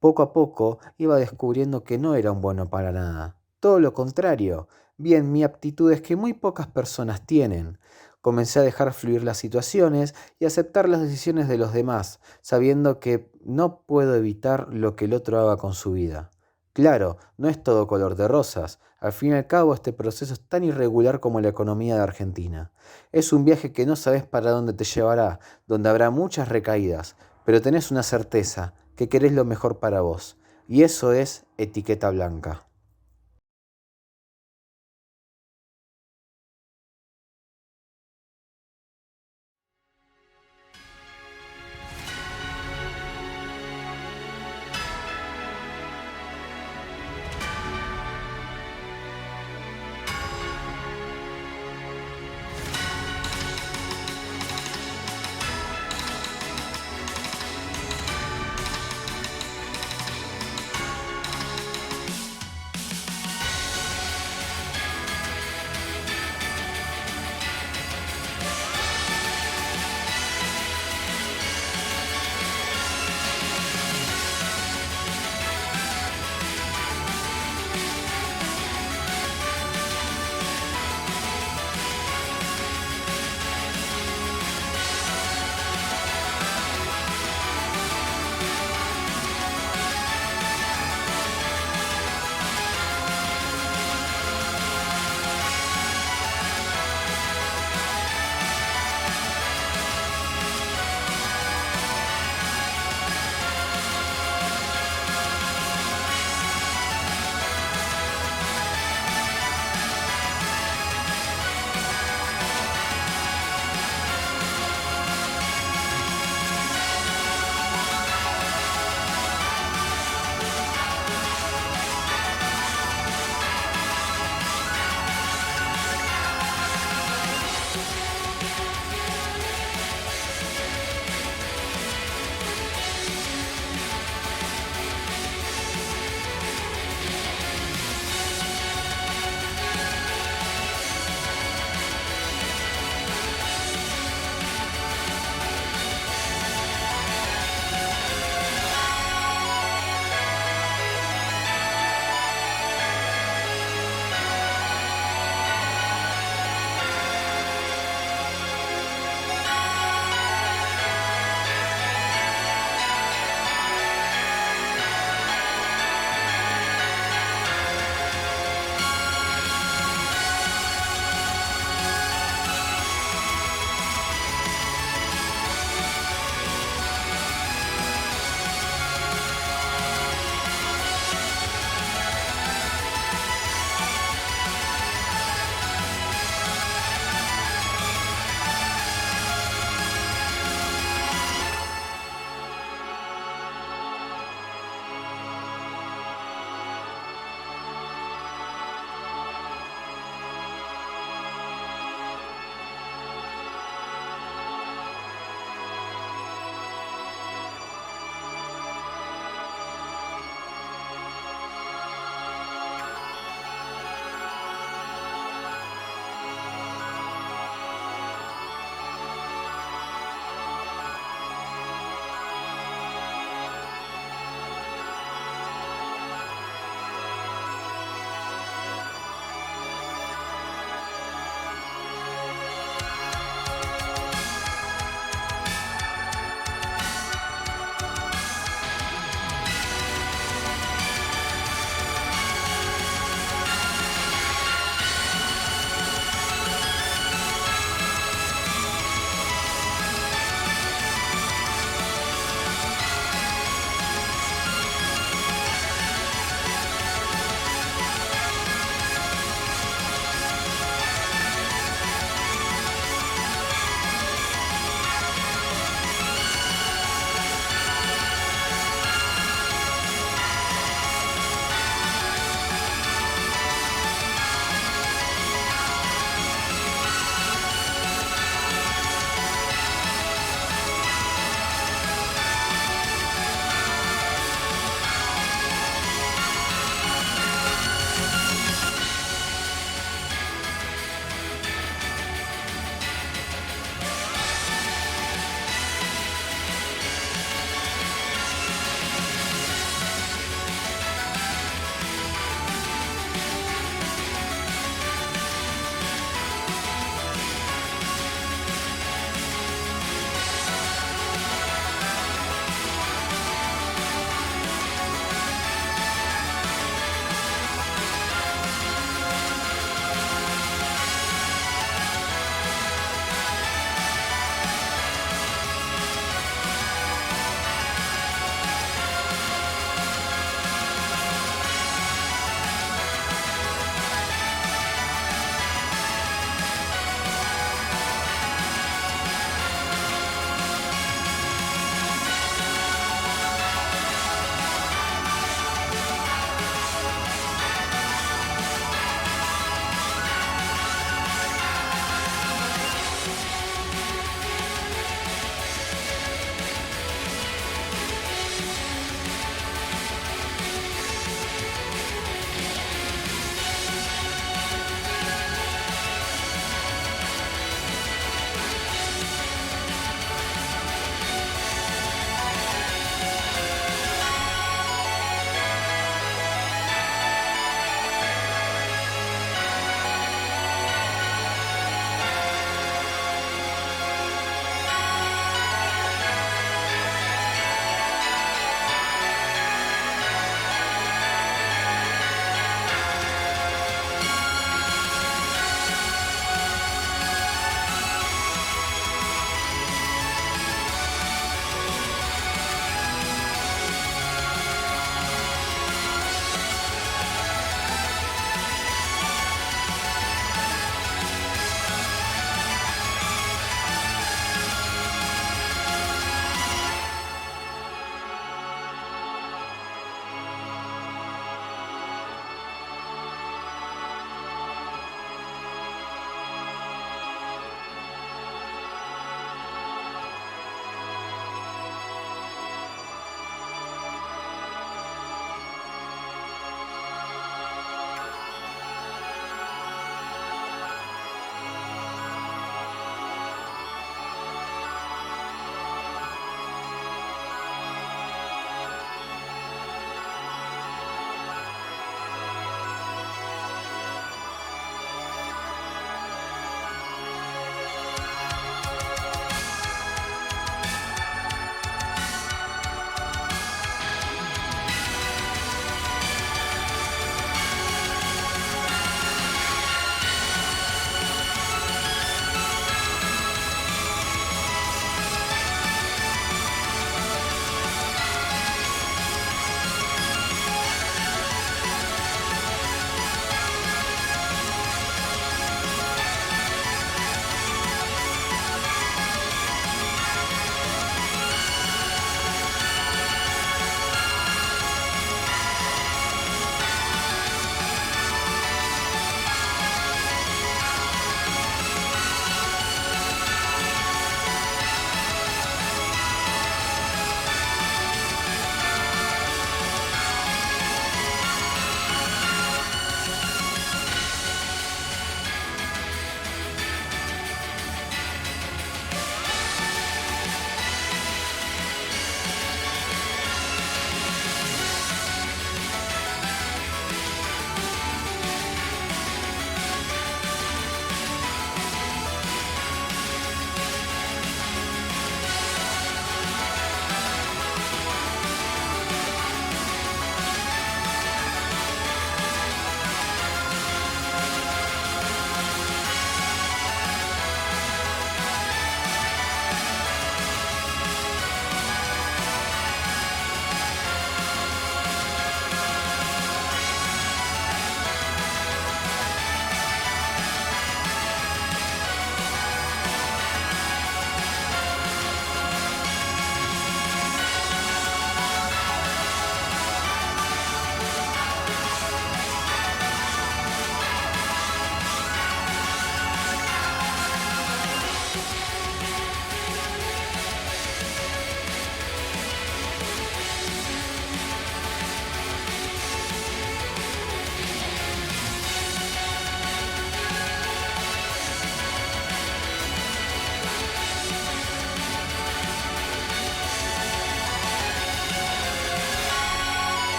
S18: Poco a poco iba descubriendo que no era un bueno para nada. Todo lo contrario, vi en mí aptitudes que muy pocas personas tienen. Comencé a dejar fluir las situaciones y aceptar las decisiones de los demás, sabiendo que no puedo evitar lo que el otro haga con su vida. Claro, no es todo color de rosas. Al fin y al cabo, este proceso es tan irregular como la economía de Argentina. Es un viaje que no sabes para dónde te llevará, donde habrá muchas recaídas, pero tenés una certeza, que querés lo mejor para vos. Y eso es etiqueta blanca.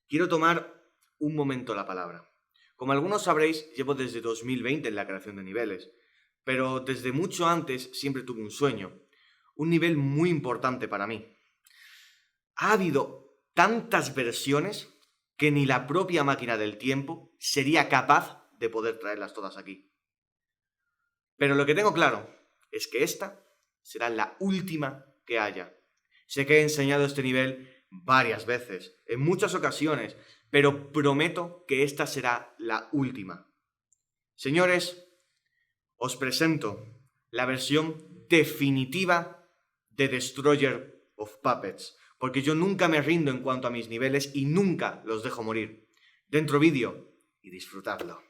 S2: quiero tomar un momento la palabra. Como algunos sabréis, llevo desde 2020 en la creación de niveles, pero desde mucho antes siempre tuve un sueño, un nivel muy importante para mí. Ha habido tantas versiones que ni la propia máquina del tiempo sería capaz de poder traerlas todas aquí. Pero lo que tengo claro es que esta será la última que haya. Sé que he enseñado este nivel varias veces, en muchas ocasiones, pero prometo que esta será la última. Señores, os presento la versión definitiva de Destroyer of Puppets, porque yo nunca me rindo en cuanto a mis niveles y nunca los dejo morir. Dentro vídeo y disfrutadlo.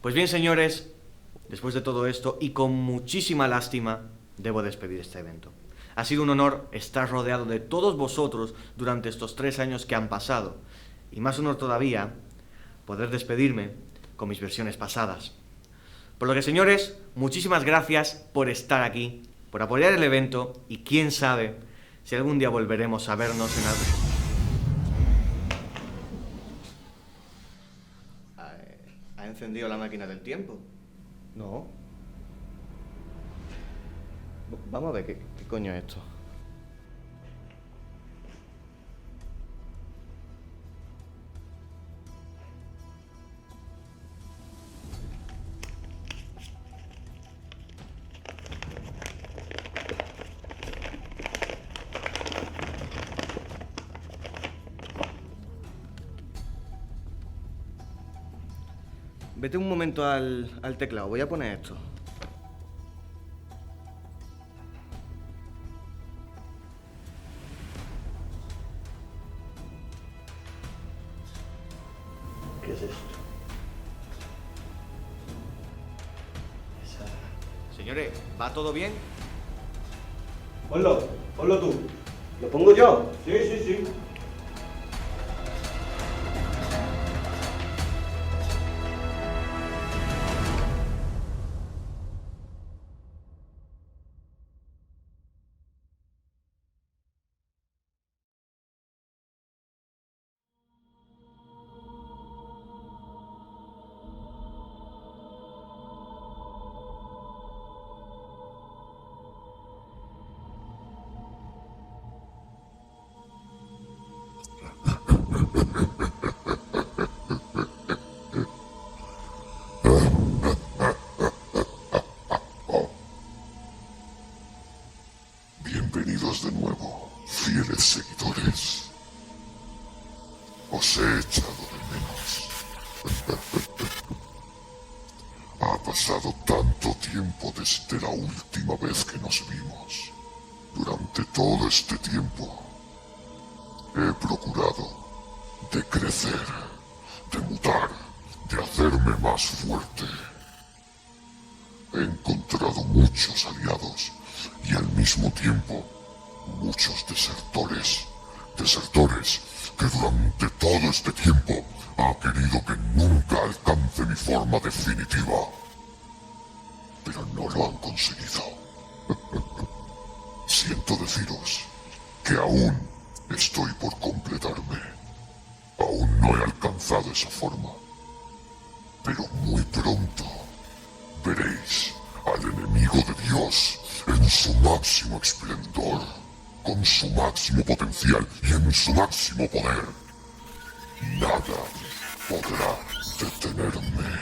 S2: Pues bien, señores, después de todo esto y con muchísima lástima, debo despedir este evento. Ha sido un honor estar rodeado de todos vosotros durante estos 3 años que han pasado. Y más honor todavía, poder despedirme con mis versiones pasadas. Por lo que, señores, muchísimas gracias por estar aquí, por apoyar el evento y quién sabe si algún día volveremos a vernos en algo. ¿Ha encendido la máquina del tiempo? No. Vamos a ver qué coño es esto. Vete un momento al teclado, voy a poner esto. ¿Qué es esto? Señores, ¿va todo bien?
S19: Ponlo tú. ¿Lo pongo yo? Sí, sí, sí.
S20: Bienvenidos de nuevo, fieles seguidores. Os he echado de menos. Ha pasado tanto tiempo desde la última vez que nos vimos. Durante todo este tiempo he procurado de crecer, de mutar, de hacerme más fuerte. He encontrado muchos aliados y al mismo tiempo muchos desertores. Desertores que durante todo este tiempo ha querido que nunca alcance mi forma definitiva. Pero no lo han conseguido. Siento deciros que aún estoy por completarme. Aún no he alcanzado esa forma. Pero muy pronto veréis al enemigo de Dios en su máximo esplendor, con su máximo potencial y en su máximo poder. Nada podrá detenerme.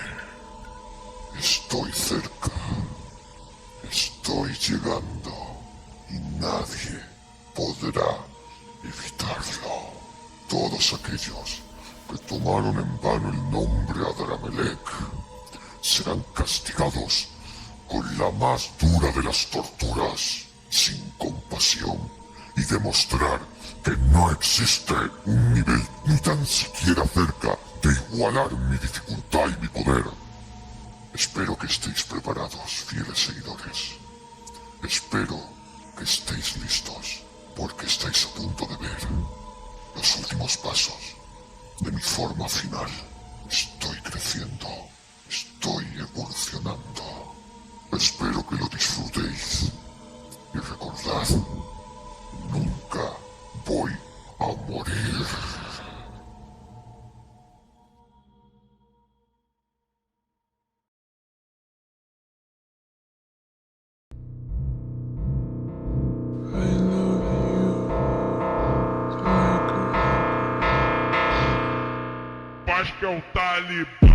S20: Estoy cerca. Estoy llegando. Y nadie podrá evitarlo. Todos aquellos que tomaron en vano el nombre Adramelech serán castigados con la más dura de las torturas, sin compasión, y demostrar que no existe un nivel ni tan siquiera cerca de igualar mi dificultad y mi poder. Espero que estéis preparados, fieles seguidores. Espero que estéis listos, porque estáis a punto de ver los últimos pasos de mi forma final. Estoy creciendo, estoy evolucionando. Espero que lo disfrutéis. Y recordad, nunca voy a morir.
S21: Acho que é o Talibã.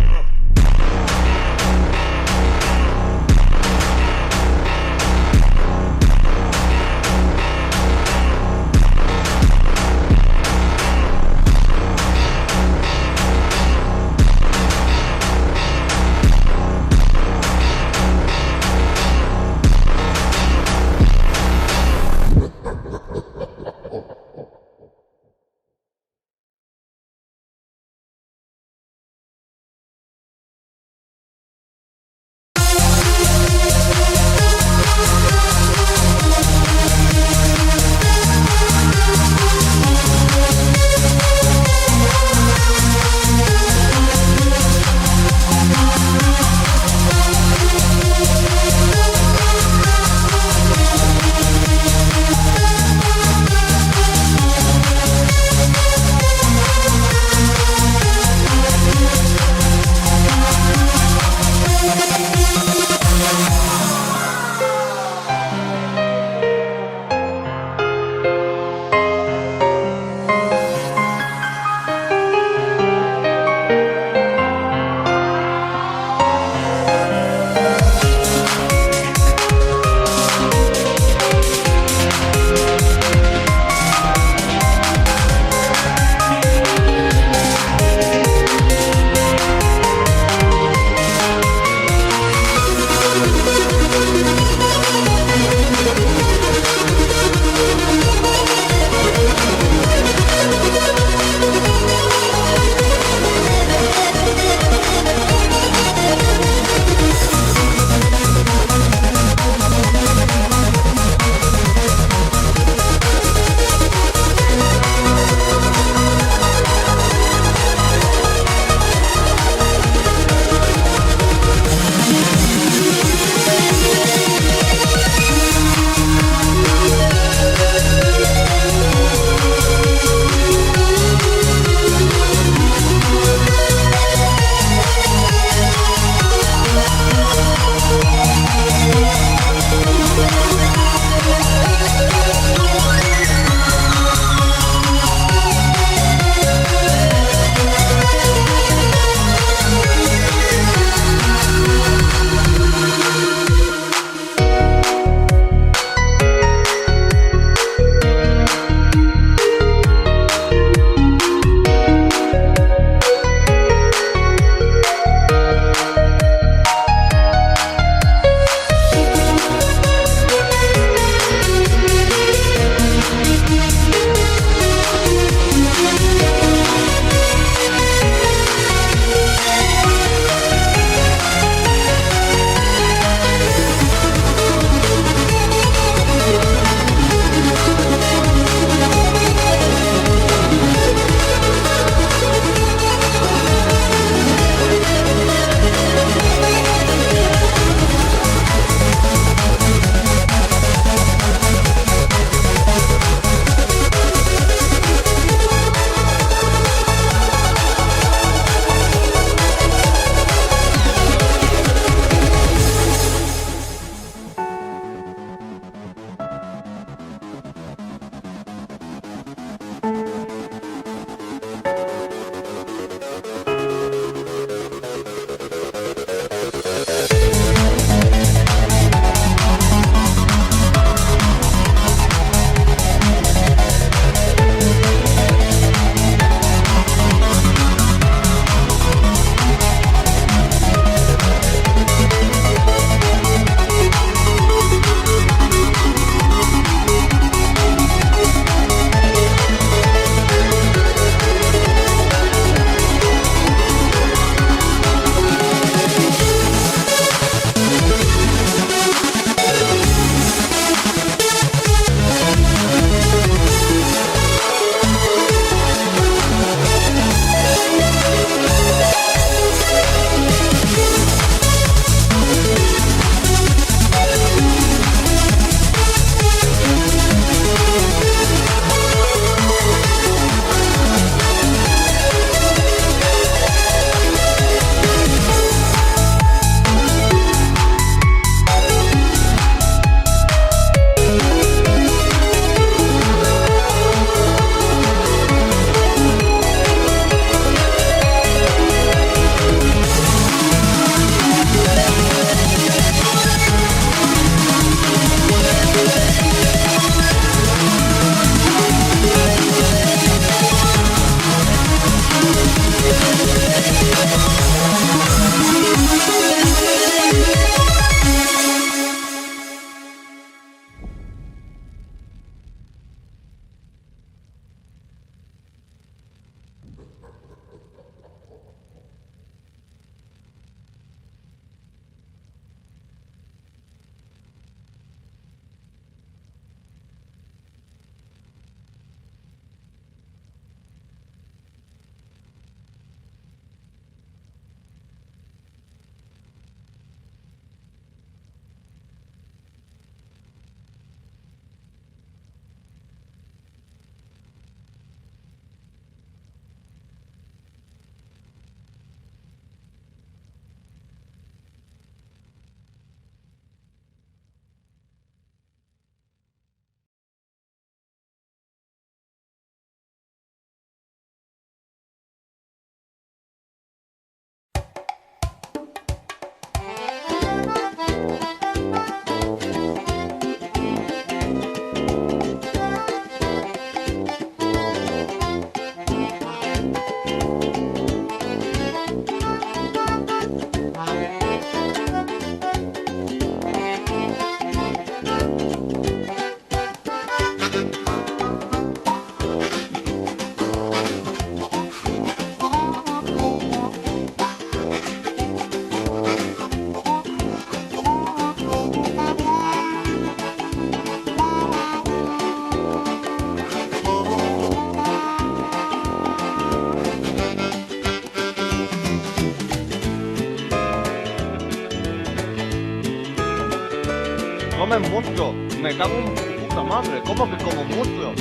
S2: comes mucho. Me cago en tu puta madre. ¿Cómo que como mucho?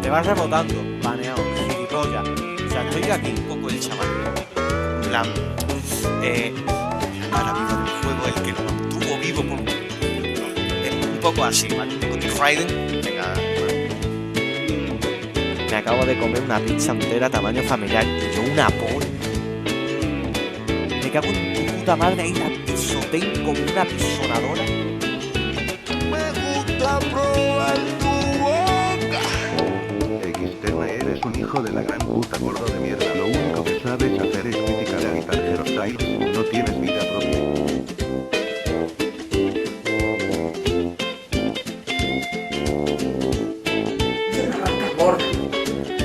S15: Te vas rebotando, baneado, gilipollas. O sea, estoy aquí un poco el chaval. En plan, a la vida del juego, el que lo mantuvo vivo por... un poco así, ¿vale? Tengo Nick Raiden. Venga, me acabo de comer una pizza entera tamaño familiar y yo una polla. Me cago en tu puta madre, ahí la pisoteen como una pisonadora.
S1: Me gusta probar tu boca.
S6: Xterna, eres un hijo de la gran puta, gordo de mierda. Lo único que sabes hacer es criticar a Guitar Hero Styles. No tienes vida propia.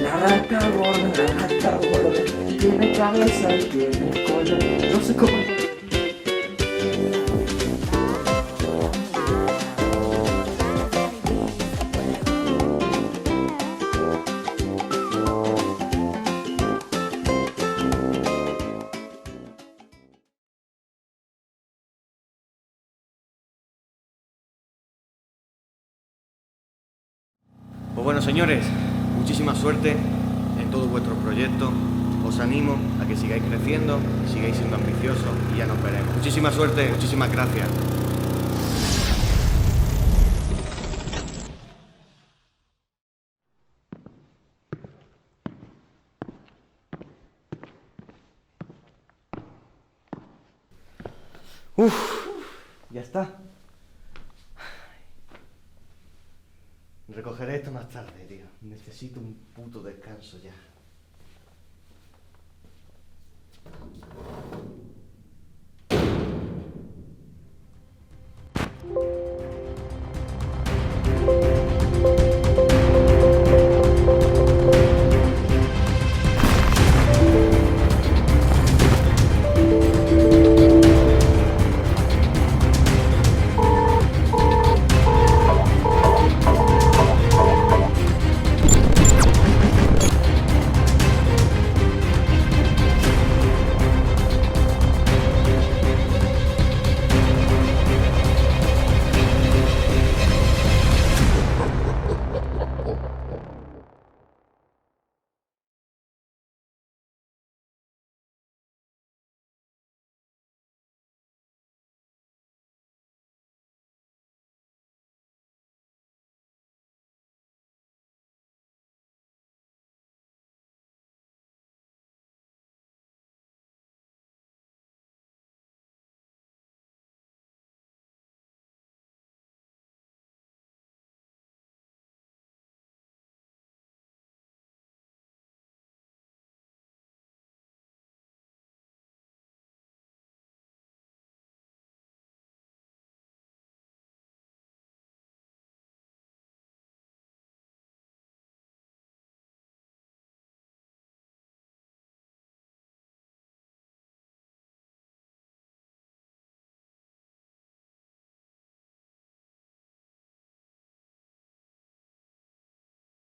S10: La rata gorda, tiene cabeza y tiene cola. No sé cómo.
S2: Pues bueno, señores, muchísima suerte en todo vuestro proyecto. Os animo a que sigáis creciendo, sigáis siendo ambiciosos y ya nos veremos. Muchísima suerte, muchísimas gracias. Ya está. Recogeré esto más tarde, tío. Necesito un puto descanso ya.